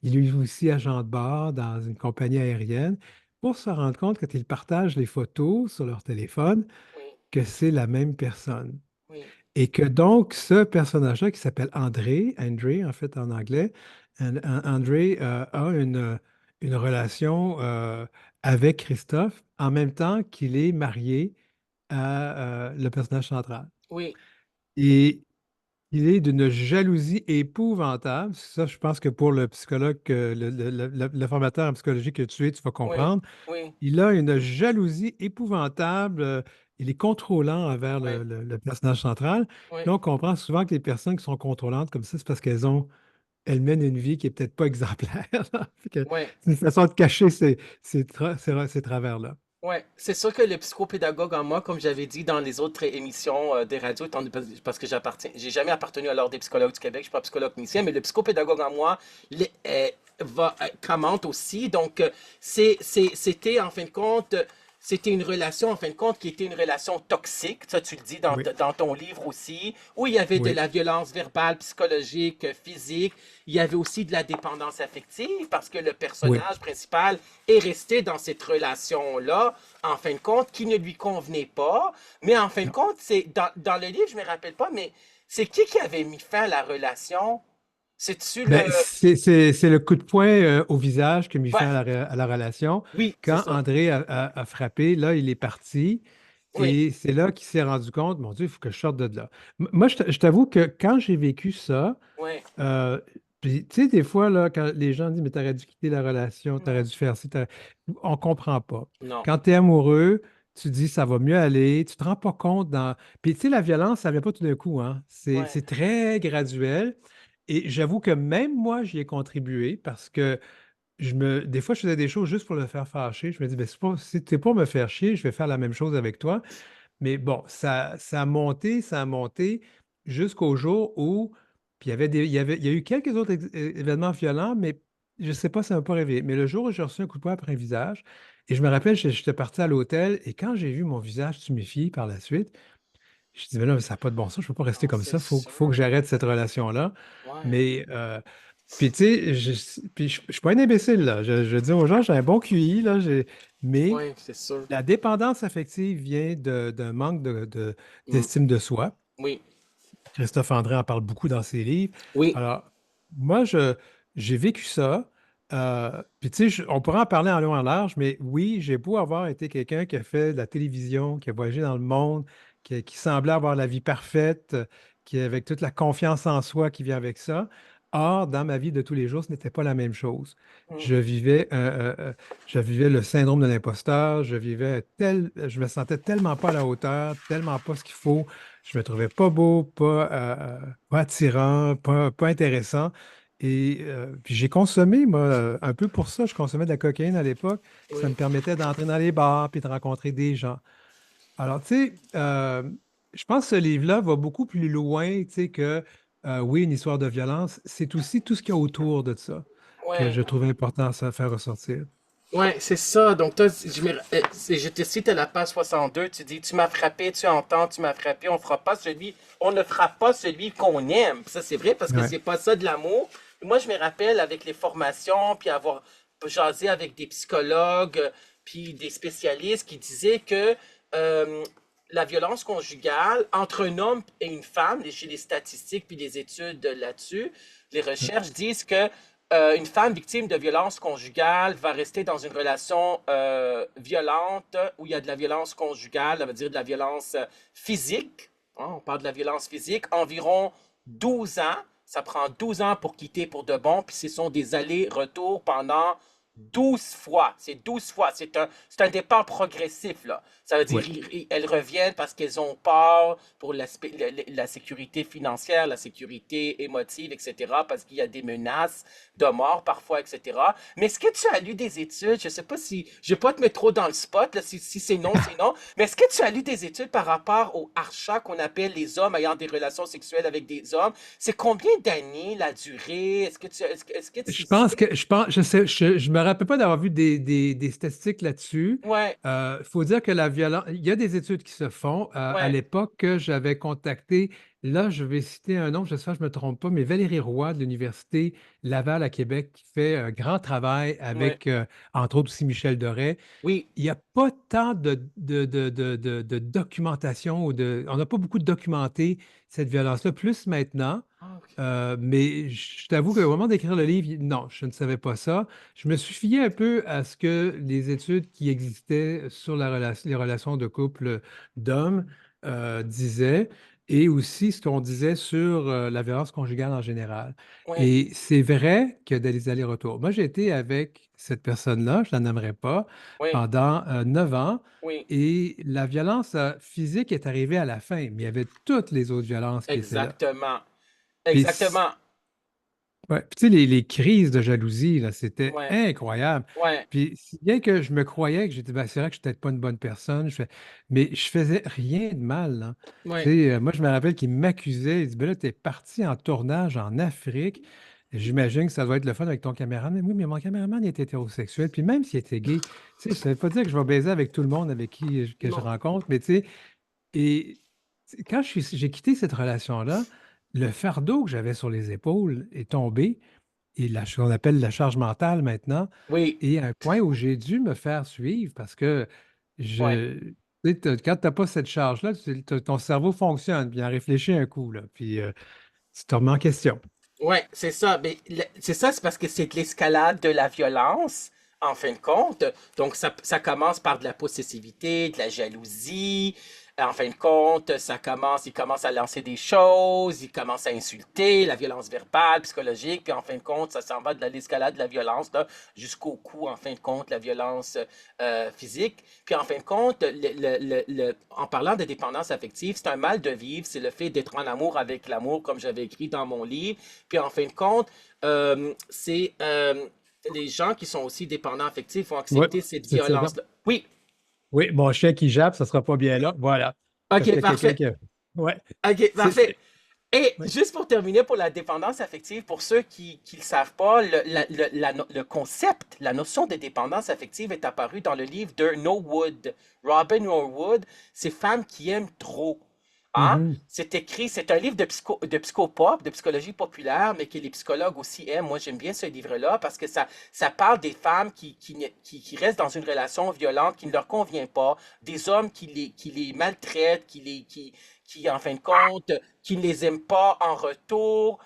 S2: Il est aussi agent de bord dans une compagnie aérienne. Pour se rendre compte, quand ils partagent les photos sur leur téléphone,
S1: oui,
S2: que c'est la même personne.
S1: oui,
S2: Et que donc, ce personnage-là qui s'appelle André en fait en anglais, André a une relation avec Christophe en même temps qu'il est marié à le personnage central.
S1: oui,
S2: Et il est d'une jalousie épouvantable. Ça, je pense que pour le psychologue, le formateur en psychologie que tu es, tu vas
S1: oui,
S2: comprendre.
S1: oui,
S2: Il a une jalousie épouvantable. il est contrôlant envers
S1: Ouais,
S2: le personnage central. Puis
S1: ouais,
S2: là, on comprend souvent que les personnes qui sont contrôlantes comme ça, c'est parce elles mènent une vie qui est peut-être pas exemplaire, là. Fait que
S1: ouais.
S2: c'est une façon de cacher ces travers-là.
S1: Ouais, c'est sûr que le psychopédagogue en moi, comme j'avais dit dans les autres émissions des radios, parce que j'ai jamais appartenu à l'Ordre des psychologues du Québec, je suis pas psychologue clinicien, mais le psychopédagogue en moi commente aussi. Donc, c'était en fin de compte, c'était une relation en fin de compte qui était une relation toxique. Ça, tu le dis
S2: Oui,
S1: dans ton livre aussi, où il y avait de
S2: oui.
S1: la violence verbale, psychologique, physique. Il y avait aussi de la dépendance affective parce que le
S2: Oui.
S1: personnage principal est resté dans cette relation-là, en fin de compte, qui ne lui convenait pas. Mais en fin de
S2: Non.
S1: compte, c'est dans le livre, je ne me rappelle pas, mais c'est qui avait mis fin à la relation? C'est-tu le...
S2: Ben, c'est le coup de poing au visage qui a mis fin
S1: Ouais,
S2: à la relation.
S1: oui, c'est
S2: Quand
S1: ça.
S2: André a frappé, là, il est parti.
S1: Oui,
S2: Et c'est là qu'il s'est rendu compte, mon Dieu, il faut que je sorte de là. Moi, je t'avoue que quand j'ai vécu ça,
S1: oui,
S2: euh, puis, tu sais, des fois, là, quand les gens disent, mais t'aurais dû quitter la relation, t'aurais
S1: non,
S2: dû faire ci, on comprend pas.
S1: non,
S2: Quand tu es amoureux, tu dis, ça va mieux aller, tu te rends pas compte dans... Puis, tu sais, la violence, ça vient pas tout d'un coup, hein.
S1: ouais,
S2: C'est très graduel. Et j'avoue que même moi, j'y ai contribué parce que des fois, je faisais des choses juste pour le faire fâcher. Je me dis, ben, si t'es pour me faire chier, je vais faire la même chose avec toi. Mais bon, ça a monté jusqu'au jour où, puis il y a eu quelques autres événements violents, mais je ne sais pas, ça ne m'a pas réveillé. Mais le jour où j'ai reçu un coup de poing après un visage, et je me rappelle, j'étais parti à l'hôtel, et quand j'ai vu mon visage tuméfié par la suite, je dis, mais là, ça n'a pas de bon sens, je ne peux pas rester
S1: non,
S2: comme
S1: c'est
S2: ça, faut que
S1: sûr.
S2: j'arrête cette relation-là.
S1: Ouais,
S2: Mais, puis tu sais, je ne suis pas un imbécile, là. Je dis aux gens, j'ai un bon QI, là, mais
S1: ouais, c'est sûr.
S2: la dépendance affective vient d'un manque
S1: Mm,
S2: d'estime de soi.
S1: oui,
S2: Christophe André en parle beaucoup dans ses livres.
S1: oui,
S2: Alors, moi, j'ai vécu ça. Puis, tu sais, on pourrait en parler en long et en large, mais oui, j'ai beau avoir été quelqu'un qui a fait de la télévision, qui a voyagé dans le monde, qui semblait avoir la vie parfaite, qui avec toute la confiance en soi qui vient avec ça. Or, dans ma vie de tous les jours, ce n'était pas la même chose.
S1: mm,
S2: Je vivais, je vivais le syndrome de l'imposteur, je me sentais tellement pas à la hauteur, tellement pas ce qu'il faut. Je me trouvais pas beau, pas attirant, pas intéressant. Et puis j'ai consommé, moi, un peu pour ça. Je consommais de la cocaïne à l'époque. Ça me
S1: oui.
S2: permettait d'entrer dans les bars puis de rencontrer des gens. Alors, tu sais, je pense que ce livre-là va beaucoup plus loin, tu sais, que, oui, une histoire de violence. C'est aussi tout ce qu'il y a autour de ça que
S1: Ouais,
S2: je trouvais important à faire ressortir.
S1: ouais, c'est ça. Donc, toi, je te cite à la page 62, tu dis, tu m'as frappé, tu entends, tu m'as frappé, on ne frappe pas celui qu'on aime. Ça, c'est vrai parce que
S2: Ouais.
S1: c'est pas ça de l'amour. Moi, je me rappelle avec les formations, puis avoir jasé avec des psychologues, puis des spécialistes qui disaient que euh, la violence conjugale entre un homme et une femme, chez les statistiques puis les études là-dessus, les recherches disent que une femme victime de violence conjugale va rester dans une relation violente où il y a de la violence conjugale, ça veut dire de la violence physique. Hein, on parle de la violence physique, environ 12 ans. Ça prend 12 ans pour quitter pour de bon, puis ce sont des allers-retours pendant 12 fois. C'est 12 fois. C'est un départ progressif, là. Ça veut dire
S2: Ouais.
S1: elles reviennent parce qu'elles ont peur pour la sécurité financière, la sécurité émotive, etc., parce qu'il y a des menaces de mort parfois, etc. Mais est-ce que tu as lu des études? Je ne sais pas si... Je ne vais pas te mettre trop dans le spot, là, si c'est non, c'est non. Mais est-ce que tu as lu des études par rapport au archa qu'on appelle les hommes ayant des relations sexuelles avec des hommes? C'est combien d'années la durée? Est-ce que tu sais?
S2: Je sais, je me rappelle pas d'avoir vu des statistiques là-dessus.
S1: Ouais,
S2: Il faut dire que la violence, il y a des études qui se font. À
S1: ouais,
S2: l'époque que j'avais contacté, là, je vais citer un nom, j'espère que je ne me trompe pas, mais Valérie Roy de l'Université Laval à Québec, qui fait un grand travail
S1: ouais.
S2: avec, entre autres aussi Michel Doré.
S1: Oui.
S2: Il n'y a pas tant de documentation on n'a pas beaucoup documenté cette violence-là, plus maintenant.
S1: Ah, ok.
S2: Mais je t'avoue qu'au moment d'écrire le livre, non, je ne savais pas ça. Je me suis fié un peu à ce que les études qui existaient sur les relations de couple d'hommes disaient. et aussi ce qu'on disait sur la violence conjugale en général.
S1: Oui,
S2: Et c'est vrai qu'il y a des allers-retours. Moi, j'ai été avec cette personne-là, je ne la nommerai pas,
S1: oui,
S2: pendant 9 ans.
S1: oui,
S2: Et la violence physique est arrivée à la fin, mais il y avait toutes les autres violences qui étaient là.
S1: exactement.
S2: Puis,
S1: Exactement.
S2: ouais, puis tu sais, les crises de jalousie, là, c'était
S1: Ouais,
S2: incroyable.
S1: ouais,
S2: Puis, si bien que je me croyais que j'étais, ben, c'est vrai que je suis peut-être pas une bonne personne, mais je faisais rien de mal, là. Tu
S1: ouais.
S2: sais, moi, je me rappelle qu'il m'accusait. Il dit, ben là, t'es parti en tournage en Afrique. J'imagine que ça doit être le fun avec ton caméraman. Mais oui, mais mon caméraman, il était hétérosexuel. Puis même s'il était gay, tu sais, ça veut pas dire que je vais baiser avec tout le monde avec qui que je
S1: Non.
S2: rencontre, mais tu sais, et quand j'ai quitté cette relation-là, le fardeau que j'avais sur les épaules est tombé et ce qu'on appelle la charge mentale maintenant,
S1: Oui,
S2: et à un point où j'ai dû me faire suivre parce que
S1: ouais.
S2: tu sais, quand tu n'as pas cette charge-là, ton cerveau fonctionne, puis il en réfléchit un coup, là, puis tu te remets en question.
S1: Ouais, c'est ça. Mais c'est ça, c'est parce que c'est de l'escalade de la violence, en fin de compte. Donc, ça commence par de la possessivité, de la jalousie. En fin de compte, il commence à lancer des choses, il commence à insulter, la violence verbale, psychologique, puis en fin de compte, ça s'en va de l'escalade de la violence là, jusqu'au coup, en fin de compte, la violence physique. Puis en fin de compte, en parlant de dépendance affective, c'est un mal de vivre, c'est le fait d'être en amour avec l'amour, comme j'avais écrit dans mon livre. Puis en fin de compte, c'est les gens qui sont aussi dépendants affectifs vont
S2: Oui,
S1: accepter cette
S2: c'est ça.
S1: violence-là. Oui,
S2: Oui, mon chien qui jappe, ça ne sera pas bien là. Voilà. Parce
S1: ok,
S2: qu'il y a quelqu'un
S1: parfait.
S2: qui. Ouais.
S1: Ok, parfait. Et
S2: Oui.
S1: juste pour terminer, pour la dépendance affective, pour ceux qui ne le savent pas, le concept, la notion de dépendance affective est apparue dans le livre de Norwood. Robin Norwood, c'est Femmes qui aiment trop. Hein?
S2: Mhm.
S1: C'est écrit, c'est un livre de psychopop, de psychologie populaire, mais que les psychologues aussi aiment. Moi, j'aime bien ce livre-là parce que ça parle des femmes qui restent dans une relation violente qui ne leur convient pas, des hommes qui les maltraitent, qui, en fin de compte, qui ne les aiment pas en retour,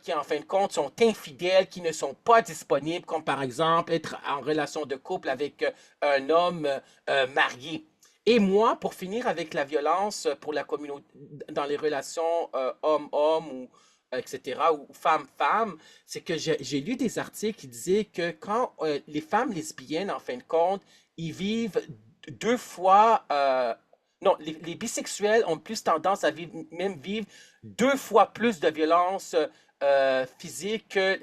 S1: qui, en fin de compte, sont infidèles, qui ne sont pas disponibles, comme par exemple être en relation de couple avec un homme marié. Et moi, pour finir avec la violence pour la communauté, dans les relations homme-homme ou etc., ou femme-femme, c'est que j'ai lu des articles qui disaient que quand les femmes lesbiennes, en fin de compte, ils vivent deux fois, non, les bisexuels ont plus tendance à vivre, même vivre deux fois plus de violence physique que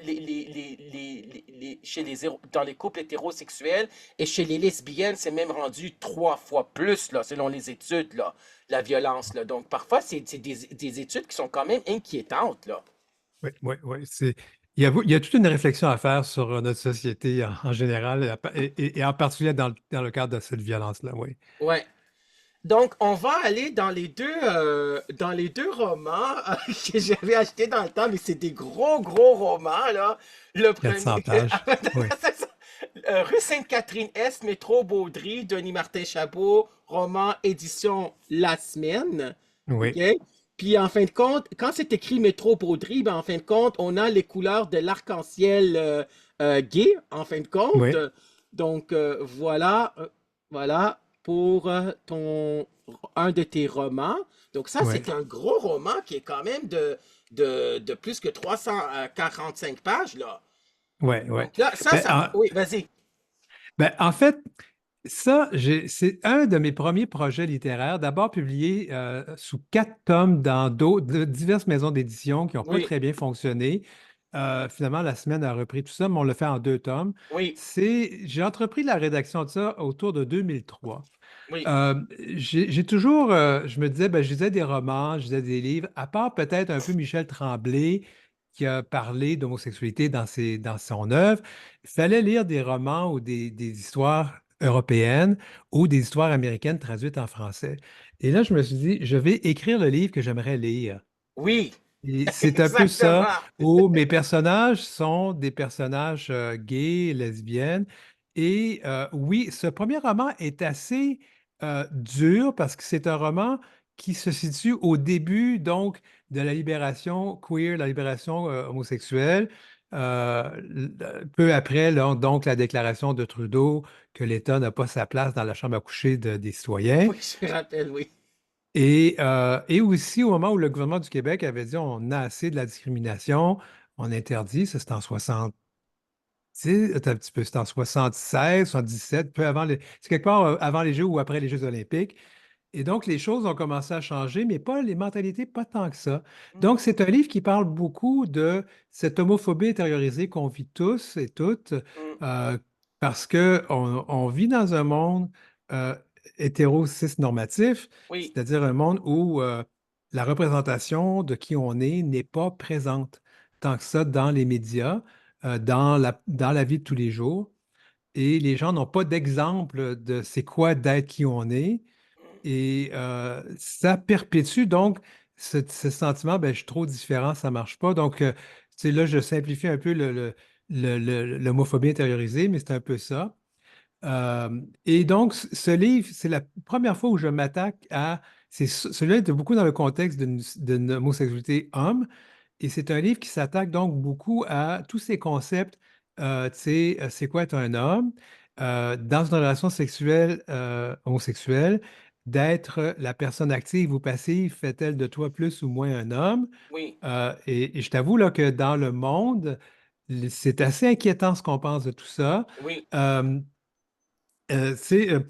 S1: dans les couples hétérosexuels. Et chez les lesbiennes, c'est même rendu trois fois plus, là, selon les études, là, la violence. Là. Donc, parfois, c'est des études qui sont quand même inquiétantes. Là.
S2: Oui, oui, oui. Il y a toute une réflexion à faire sur notre société en général et en particulier dans le cadre de cette violence-là, oui.
S1: Ouais. Donc, on va aller dans les deux romans que j'avais achetés dans le temps, mais c'est des gros, gros romans, là. Le
S2: 400
S1: premier,
S2: pages. Oui,
S1: Rue Sainte-Catherine-Est, Métro Baudry, Denis Martin Chabot, roman édition La Semaine. OK?
S2: oui,
S1: Puis en fin de compte, quand c'est écrit Métro Baudry, ben en fin de compte, on a les couleurs de l'arc-en-ciel gay, en fin de compte.
S2: oui,
S1: Donc voilà, voilà pour un de tes romans. Donc ça,
S2: oui,
S1: c'est un gros roman qui est quand même de plus que 345 pages, là.
S2: oui, oui.
S1: Donc là,
S2: Ben,
S1: oui, vas-y.
S2: en fait, ça, c'est un de mes premiers projets littéraires, d'abord publié sous 4 tomes dans de diverses maisons d'édition qui n'ont pas
S1: Oui,
S2: très bien fonctionné. Finalement, la semaine a repris tout ça, mais on l'a fait en 2 tomes.
S1: oui,
S2: J'ai entrepris la rédaction de ça autour de 2003.
S1: oui,
S2: Euh, j'ai toujours, je me disais, ben, je lisais des romans, je lisais des livres, à part peut-être un peu Michel Tremblay qui a parlé d'homosexualité dans son œuvre. Il fallait lire des romans ou des histoires européennes ou des histoires américaines traduites en français. Et là, je me suis dit, je vais écrire le livre que j'aimerais lire.
S1: oui,
S2: Et c'est un peu ça,
S1: exactement.
S2: où mes personnages sont des personnages gays, lesbiennes. Et oui, ce premier roman est assez dur parce que c'est un roman qui se situe au début, donc, de la libération queer, la libération homosexuelle. Peu après, là, donc, la déclaration de Trudeau que l'État n'a pas sa place dans la chambre à coucher des citoyens.
S1: Oui, je me rappelle, oui.
S2: Et aussi, au moment où le gouvernement du Québec avait dit on a assez de la discrimination, on interdit, ça c'était en 60, attends un petit peu, c'était en 76, 77, peu avant c'est quelque part avant les Jeux ou après les Jeux olympiques. Et donc, les choses ont commencé à changer, mais pas les mentalités, pas tant que ça. Donc,
S3: Mhm,
S2: c'est un livre qui parle beaucoup de cette homophobie intériorisée qu'on vit tous et toutes,
S3: mhm.
S2: euh, parce qu'on vit dans un monde euh, hétéro-cis-normatif,
S3: Oui,
S2: c'est-à-dire un monde où la représentation de qui on est n'est pas présente tant que ça dans les médias, dans la vie de tous les jours. Et les gens n'ont pas d'exemple de c'est quoi d'être qui on est. Et ça perpétue donc ce sentiment, ben, je suis trop différent, ça ne marche pas. Donc, tu sais, là, je simplifie un peu l'homophobie intériorisée, mais c'est un peu ça. Et donc, ce livre, c'est la première fois où je m'attaque à. Celui-là est beaucoup dans le contexte d'une homosexualité homme. Et c'est un livre qui s'attaque donc beaucoup à tous ces concepts. Tu sais, c'est quoi être un homme dans une relation sexuelle homosexuelle, d'être la personne active ou passive, fait-elle de toi plus ou moins un homme?
S3: oui,
S2: Et je t'avoue là, que dans le monde, c'est assez inquiétant ce qu'on pense de tout ça.
S3: oui.
S2: Euh, euh, c'est, euh,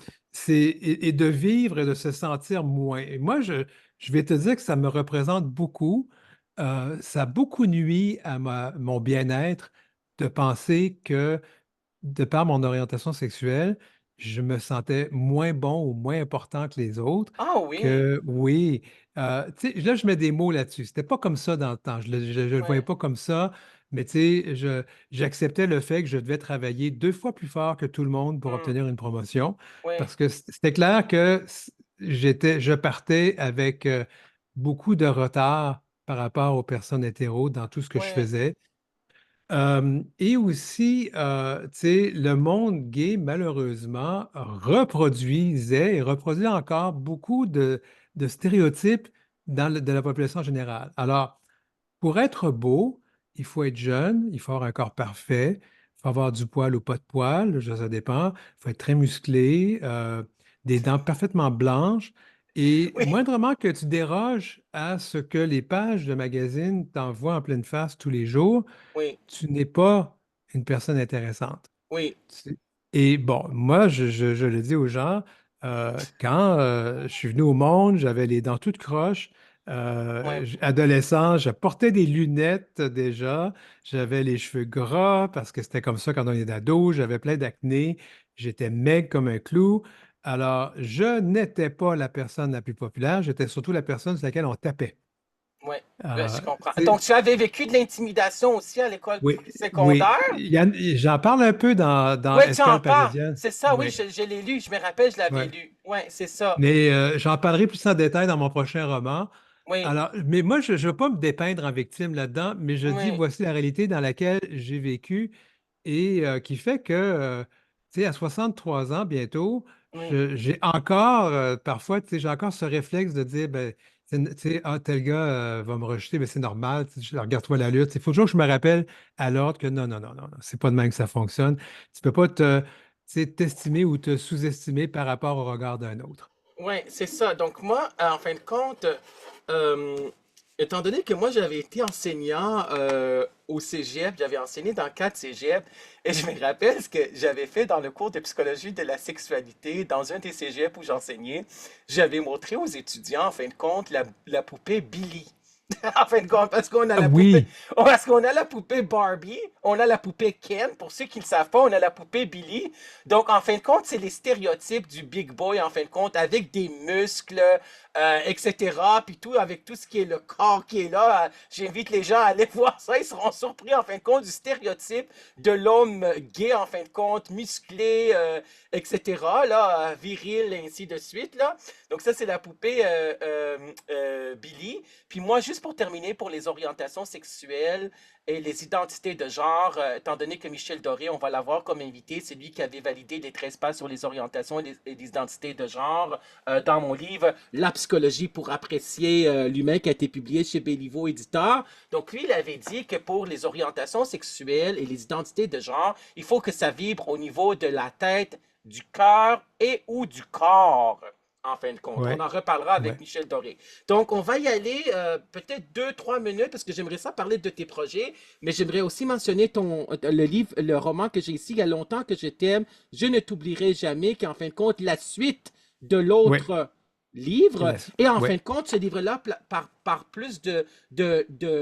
S2: et de vivre et de se sentir moins. Et moi, je vais te dire que ça me représente beaucoup. Ça a beaucoup nui à mon bien-être de penser que de par mon orientation sexuelle, je me sentais moins bon ou moins important que les autres.
S3: Ah oui,
S2: Que oui, tu sais, là, je mets des mots là-dessus. C'était pas comme ça dans le temps. Je le voyais
S3: ouais,
S2: pas comme ça, mais tu sais, j'acceptais le fait que je devais travailler 2 fois plus fort que tout le monde pour
S3: mm,
S2: obtenir une promotion,
S3: ouais,
S2: parce que c'était clair que je partais avec beaucoup de retard par rapport aux personnes hétéros dans tout ce que je
S3: ouais,
S2: faisais. Et aussi, tu sais, le monde gay, malheureusement, reproduisait et reproduit encore beaucoup de stéréotypes de la population générale. Alors, pour être beau, il faut être jeune, il faut avoir un corps parfait, il faut avoir du poil ou pas de poil, ça dépend. Il faut être très musclé, des dents parfaitement blanches. Et
S3: oui,
S2: moindrement que tu déroges à ce que les pages de magazines t'envoient en pleine face tous les jours,
S3: oui,
S2: tu n'es pas une personne intéressante.
S3: oui,
S2: Et bon, moi, je le dis aux gens, quand je suis venu au monde, j'avais les dents toutes croches.
S3: ouais,
S2: Adolescent, je portais des lunettes déjà. J'avais les cheveux gras parce que c'était comme ça quand on est ado. J'avais plein d'acné. J'étais maigre comme un clou. Alors, je n'étais pas la personne la plus populaire. J'étais surtout la personne sur laquelle on tapait.
S3: ouais. Je
S2: Euh,
S3: comprends.
S2: tu
S3: Donc, tu avais vécu de l'intimidation aussi à l'école
S2: Oui, oui.
S3: secondaire?
S2: J'en parle un peu dans
S3: Oui, tu en
S2: Escale
S3: parles.
S2: parisienne.
S3: C'est ça, oui,
S2: Oui,
S3: je l'ai lu. Je me rappelle, je l'avais
S2: oui.
S3: lu. Oui, c'est ça.
S2: Mais j'en parlerai plus en détail dans mon prochain roman.
S3: Oui,
S2: Alors, mais moi, je ne veux pas me dépeindre en victime là-dedans, mais je dis
S3: oui,
S2: voici la réalité dans laquelle j'ai vécu et qui fait que, tu sais, à 63 ans bientôt,
S3: oui,
S2: j'ai encore, parfois, tu sais, j'ai encore ce réflexe de dire, ben, tu sais, ah, tel gars va me rejeter, mais c'est normal, tu sais, regarde-toi la lutte. Il faut toujours que je me rappelle à l'ordre que non, non, non, non, non, c'est pas de même que ça fonctionne. Tu peux pas tu sais, t'estimer ou te sous-estimer par rapport au regard d'un autre.
S3: oui, c'est ça. Donc, moi, en fin de compte, euh, étant donné que moi, j'avais été enseignant au cégep, j'avais enseigné dans 4 cégeps, et je me rappelle ce que j'avais fait dans le cours de psychologie de la sexualité, dans un des cégeps où j'enseignais, j'avais montré aux étudiants, en fin de compte, la poupée Billy. En fin de compte, parce qu'on a
S2: Ah
S3: la poupée,
S2: oui,
S3: parce qu'on a la poupée Barbie, on a la poupée Ken. Pour ceux qui ne le savent pas, on a la poupée Billy. Donc, en fin de compte, c'est les stéréotypes du big boy, en fin de compte, avec des muscles, etc. Puis tout, avec tout ce qui est le corps qui est là. J'invite les gens à aller voir ça. Ils seront surpris, en fin de compte, du stéréotype de l'homme gay, en fin de compte, musclé, etc. Là, viril, ainsi de suite. Là. Donc, ça, c'est la poupée Billy. Puis moi, juste pour terminer, pour les orientations sexuelles et les identités de genre, étant donné que Michel Doré, on va l'avoir comme invité, c'est lui qui avait validé les 13 pages sur les orientations et les identités de genre dans mon livre La psychologie pour apprécier l'humain qui a été publié chez Béliveau Éditeur. Donc lui, il avait dit que pour les orientations sexuelles et les identités de genre, il faut que ça vibre au niveau de la tête, du cœur et ou du corps. en fin de compte. On
S2: Ouais,
S3: en reparlera avec
S2: ouais.
S3: Michel Doré. Donc, on va y aller peut-être 2, 3 minutes parce que j'aimerais ça parler de tes projets, mais j'aimerais aussi mentionner le livre, le roman que j'ai ici il y a longtemps que je t'aime, Je ne t'oublierai jamais, qui est en fin de compte la suite de
S2: Ouais.
S3: l'autre livre.
S2: La-
S3: Et en fin
S2: ouais.
S3: de compte, ce livre-là par plus de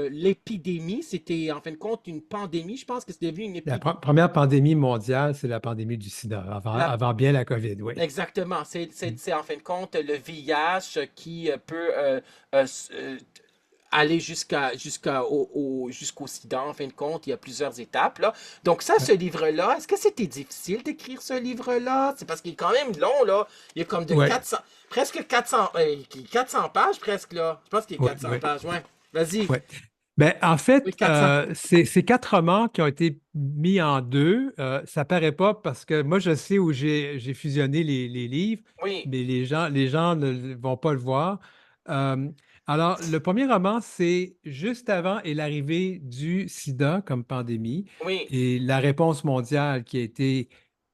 S3: l'épidémie. C'était en fin de compte une pandémie. Je pense que c'est devenu une
S2: La
S3: épidémie.
S2: première pandémie mondiale, c'est la pandémie du sida, avant bien la COVID, oui.
S3: Exactement.
S2: Mm.
S3: C'est en fin de compte le VIH qui peut aller jusqu'au sida, en fin de compte. Il y a plusieurs étapes, là. Donc ça, ce
S2: Ouais.
S3: livre-là, est-ce que c'était difficile d'écrire ce livre-là? C'est parce qu'il est quand même long, là. Il est comme de
S2: Ouais.
S3: 400, presque 400 pages, presque, là. Je pense qu'il est
S2: Ouais.
S3: 400
S2: Ouais.
S3: pages, ouais. Vas-y.
S2: Ouais. Ben, en
S3: Oui,
S2: fait,
S3: 400.
S2: ces quatre romans qui ont été mis en deux, ça paraît pas parce que moi, je sais où j'ai fusionné les livres,
S3: Oui,
S2: mais les gens ne vont pas le voir. Euh, alors, le premier roman, c'est juste avant et l'arrivée du sida comme pandémie
S3: oui,
S2: et la réponse mondiale qui a été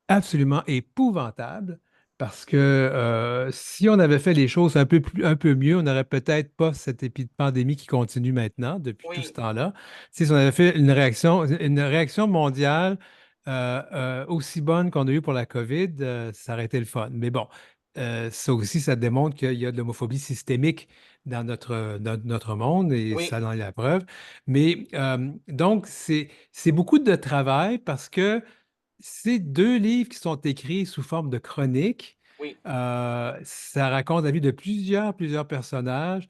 S2: absolument épouvantable parce que si on avait fait les choses un peu mieux, on n'aurait peut-être pas cette pandémie qui continue maintenant depuis tout ce
S3: oui,
S2: temps-là. Si on avait fait une réaction mondiale aussi bonne qu'on a eu pour la COVID, ça aurait été le fun. Mais bon, ça aussi, ça démontre qu'il y a de l'homophobie systémique dans notre monde et
S3: oui,
S2: ça en est la preuve. Mais donc, c'est beaucoup de travail parce que c'est deux livres qui sont écrits sous forme de chroniques.
S3: oui,
S2: Ça raconte la vie de plusieurs personnages.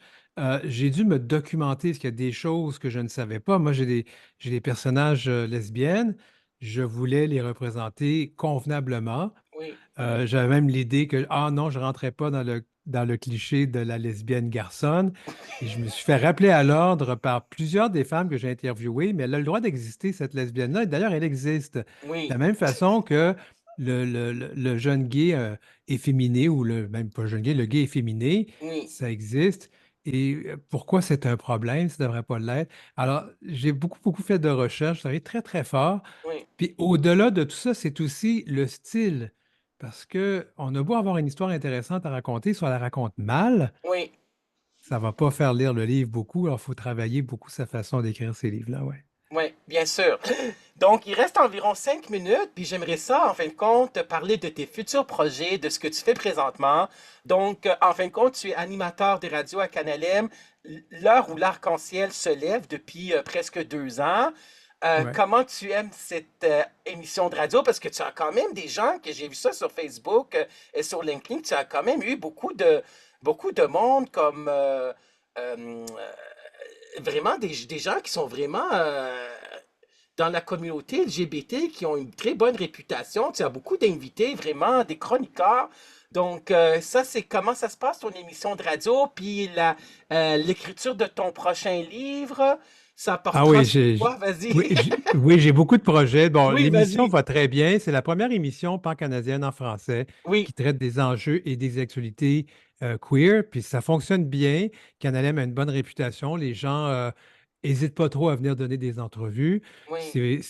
S2: J'ai dû me documenter parce qu'il y a des choses que je ne savais pas. Moi, j'ai des personnages lesbiennes. Je voulais les représenter convenablement.
S3: oui,
S2: J'avais même l'idée que, ah non, je ne rentrais pas dans le cliché de la lesbienne garçonne. Et je me suis fait rappeler à l'ordre par plusieurs des femmes que j'ai interviewées, mais elle a le droit d'exister, cette lesbienne-là. Et d'ailleurs, elle existe. De
S3: oui,
S2: la même façon que le jeune gay efféminé, ou même pas jeune gay, le gay efféminé,
S3: oui,
S2: ça existe. Et pourquoi c'est un problème? Ça ne devrait pas l'être. Alors, j'ai beaucoup fait de recherches, ça travaillé très, très fort.
S3: oui,
S2: Puis au-delà de tout ça, c'est aussi le style. Parce que on a beau avoir une histoire intéressante à raconter, si on la raconte mal,
S3: oui.
S2: ça ne va pas faire lire le livre beaucoup. Alors, il faut travailler beaucoup sa façon d'écrire ces livres-là, ouais.
S3: Oui, bien sûr. Donc, il reste environ 5 minutes, puis j'aimerais ça, en fin de compte, te parler de tes futurs projets, de ce que tu fais présentement. Donc, en fin de compte, tu es animateur des radios à Canal M, l'heure où l'arc-en-ciel se lève depuis presque 2 ans.
S2: Ouais.
S3: Comment tu aimes cette émission de radio? Parce que tu as quand même des gens, que j'ai vu ça sur Facebook et sur LinkedIn, tu as quand même eu beaucoup de monde comme euh, vraiment des gens qui sont vraiment dans la communauté LGBT, qui ont une très bonne réputation. Tu as beaucoup d'invités, vraiment, des chroniqueurs. Donc, ça, c'est comment ça se passe, ton émission de radio, puis l'écriture de ton prochain livre. Ça
S2: Ah
S3: portera
S2: oui,
S3: sur quoi? Vas-y.
S2: oui, j'ai beaucoup de projets. Bon,
S3: Oui,
S2: l'émission
S3: vas-y.
S2: va très bien. C'est la première émission pan-canadienne en français
S3: Oui,
S2: qui traite des enjeux et des actualités queer. Puis ça fonctionne bien. Canal M a une bonne réputation. Les gens n'hésitent pas trop à venir donner des entrevues.
S3: oui,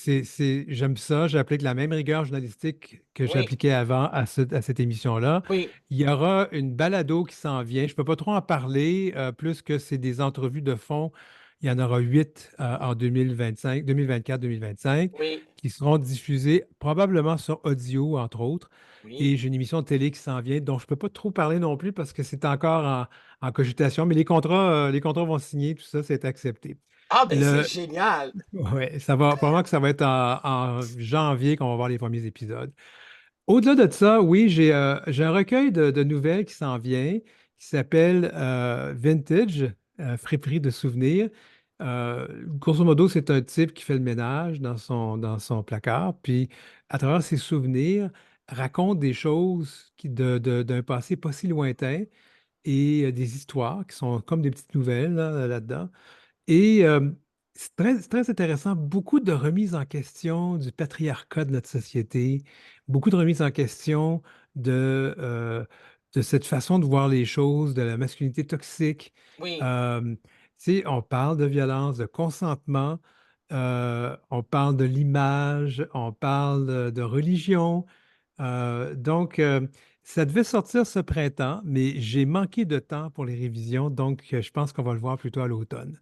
S2: J'aime ça. J'applique la même rigueur journalistique que
S3: oui,
S2: j'appliquais avant à cette émission-là.
S3: oui,
S2: Il y aura une balado qui s'en vient. Je ne peux pas trop en parler, plus que c'est des entrevues de fond. Il y en aura 8 en 2025, 2024-2025
S3: oui,
S2: qui seront diffusées probablement sur audio, entre autres.
S3: oui.
S2: Et j'ai une émission de télé qui s'en vient, dont je ne peux pas trop parler non plus parce que c'est encore en cogitation, mais les contrats vont signer, tout ça, c'est accepté.
S3: Ah, ben c'est
S2: Le,
S3: génial.
S2: ouais, ça va, probablement que ça va être en janvier qu'on va voir les premiers épisodes. Au-delà de ça, oui, j'ai un recueil de nouvelles qui s'en vient, qui s'appelle Vintage, friperie de souvenirs. Grosso modo, c'est un type qui fait le ménage dans son placard, puis à travers ses souvenirs, raconte des choses d'un passé pas si lointain et des histoires qui sont comme des petites nouvelles là-dedans. Et c'est très intéressant, beaucoup de remises en question du patriarcat de notre société, beaucoup de remises en question de cette façon de voir les choses, de la masculinité toxique.
S3: Oui,
S2: Euh, Tu sais, on parle de violence, de consentement, on parle de l'image, on parle de religion. Donc, Ça devait sortir ce printemps, mais j'ai manqué de temps pour les révisions, donc je pense qu'on va le voir plutôt à l'automne.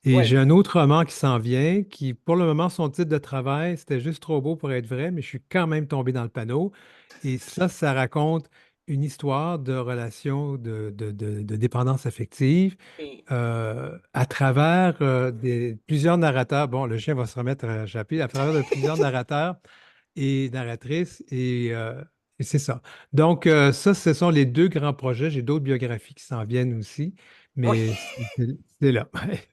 S2: Et
S3: Ouais.
S2: j'ai un autre roman qui s'en vient, qui, pour le moment, son titre de travail, c'était juste trop beau pour être vrai, mais je suis quand même tombé dans le panneau. Et ça raconte une histoire de relation de dépendance affective
S3: Et-
S2: à travers plusieurs narrateurs. Bon, le chien va se remettre à japper, à travers de plusieurs narrateurs et narratrices. Et c'est ça. Donc, ça, ce sont les deux grands projets. J'ai d'autres biographies qui s'en viennent aussi,
S3: Oui.
S2: mais c'est là.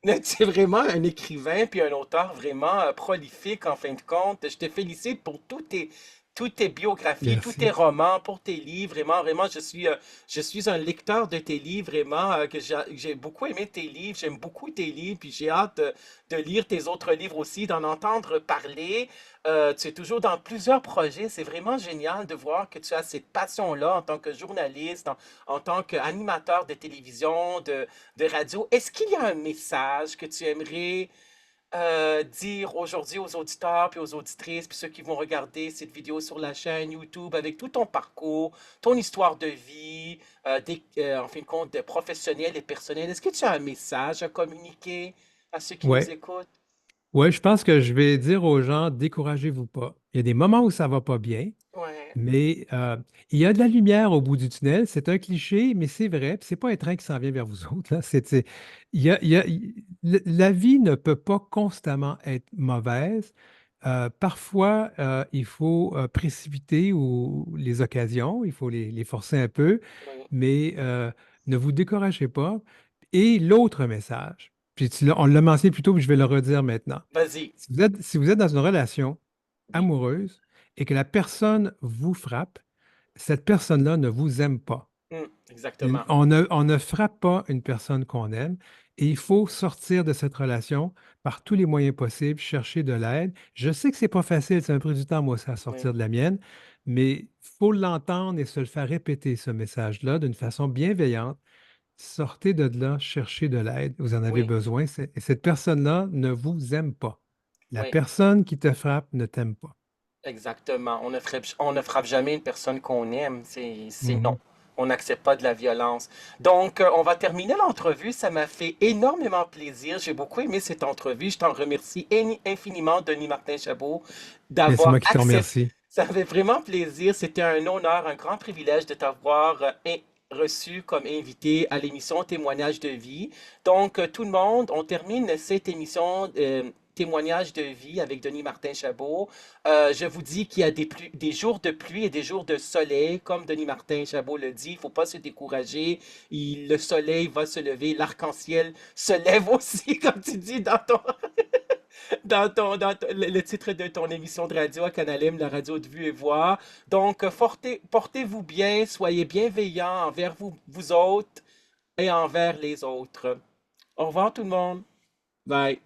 S3: Tu es vraiment un écrivain puis un auteur vraiment prolifique en fin de compte. Je te félicite pour toutes tes biographies, tous tes
S2: Merci.
S3: romans, pour tes livres. Vraiment, vraiment, je suis un lecteur de tes livres, vraiment, que j'ai beaucoup aimé tes livres. J'aime beaucoup tes livres, puis j'ai hâte de lire tes autres livres aussi, d'en entendre parler. Tu es toujours dans plusieurs projets. C'est vraiment génial de voir que tu as cette passion-là en tant que journaliste, en tant qu'animateur de télévision, de radio. Est-ce qu'il y a un message que tu aimerais dire aujourd'hui aux auditeurs, puis aux auditrices, puis ceux qui vont regarder cette vidéo sur la chaîne YouTube avec tout ton parcours, ton histoire de vie, en fin de compte, de professionnel et personnel? Est-ce que tu as un message à communiquer à ceux qui nous
S2: Ouais.
S3: écoutent?
S2: Ouais, je pense que je vais dire aux gens, découragez-vous pas. Il y a des moments où ça va pas bien,
S3: Ouais,
S2: mais il y a de la lumière au bout du tunnel. C'est un cliché, mais c'est vrai. Puis c'est pas un train qui s'en vient vers vous autres, là. La vie ne peut pas constamment être mauvaise. Parfois, il faut précipiter les occasions, il faut les forcer un peu,
S3: oui.
S2: mais ne vous découragez pas. Et l'autre message, puis on l'a mentionné plus tôt, mais je vais le redire maintenant.
S3: Vas-y.
S2: Si vous êtes dans une relation
S3: Oui.
S2: amoureuse et que la personne vous frappe, cette personne-là ne vous aime pas.
S3: Exactement.
S2: On ne frappe pas une personne qu'on aime et il faut sortir de cette relation par tous les moyens possibles, chercher de l'aide. Je sais que c'est pas facile, ça m'a pris du temps, moi aussi, à
S3: Oui,
S2: sortir de la mienne, mais il faut l'entendre et se le faire répéter, ce message-là, d'une façon bienveillante. Sortez de là, cherchez de l'aide, vous en avez
S3: oui,
S2: besoin. Et cette personne-là ne vous aime pas. La
S3: oui.
S2: personne qui te frappe ne t'aime pas.
S3: Exactement. On ne frappe jamais une personne qu'on aime. C'est non.
S2: Mhm.
S3: On n'accepte pas de la violence. Donc, on va terminer l'entrevue. Ça m'a fait énormément plaisir. J'ai beaucoup aimé cette entrevue. Je t'en remercie infiniment, Denis Martin Chabot,
S2: Et c'est
S3: d'avoir
S2: moi qui te
S3: accepté.
S2: remercie.
S3: Ça fait vraiment plaisir. C'était un honneur, un grand privilège de t'avoir reçu comme invité à l'émission Témoignages de vie. Donc, tout le monde, on termine cette émission Témoignages de vie avec Denis Martin Chabot. Je vous dis qu'il y a des jours de pluie et des jours de soleil, comme Denis Martin Chabot le dit. Il ne faut pas se décourager. Le soleil va se lever, l'arc-en-ciel se lève aussi, comme tu dis le titre de ton émission de radio à Canal M, la radio de vue et voix. Donc, portez-vous bien, soyez bienveillants envers vous autres et envers les autres. Au revoir tout le monde. Bye.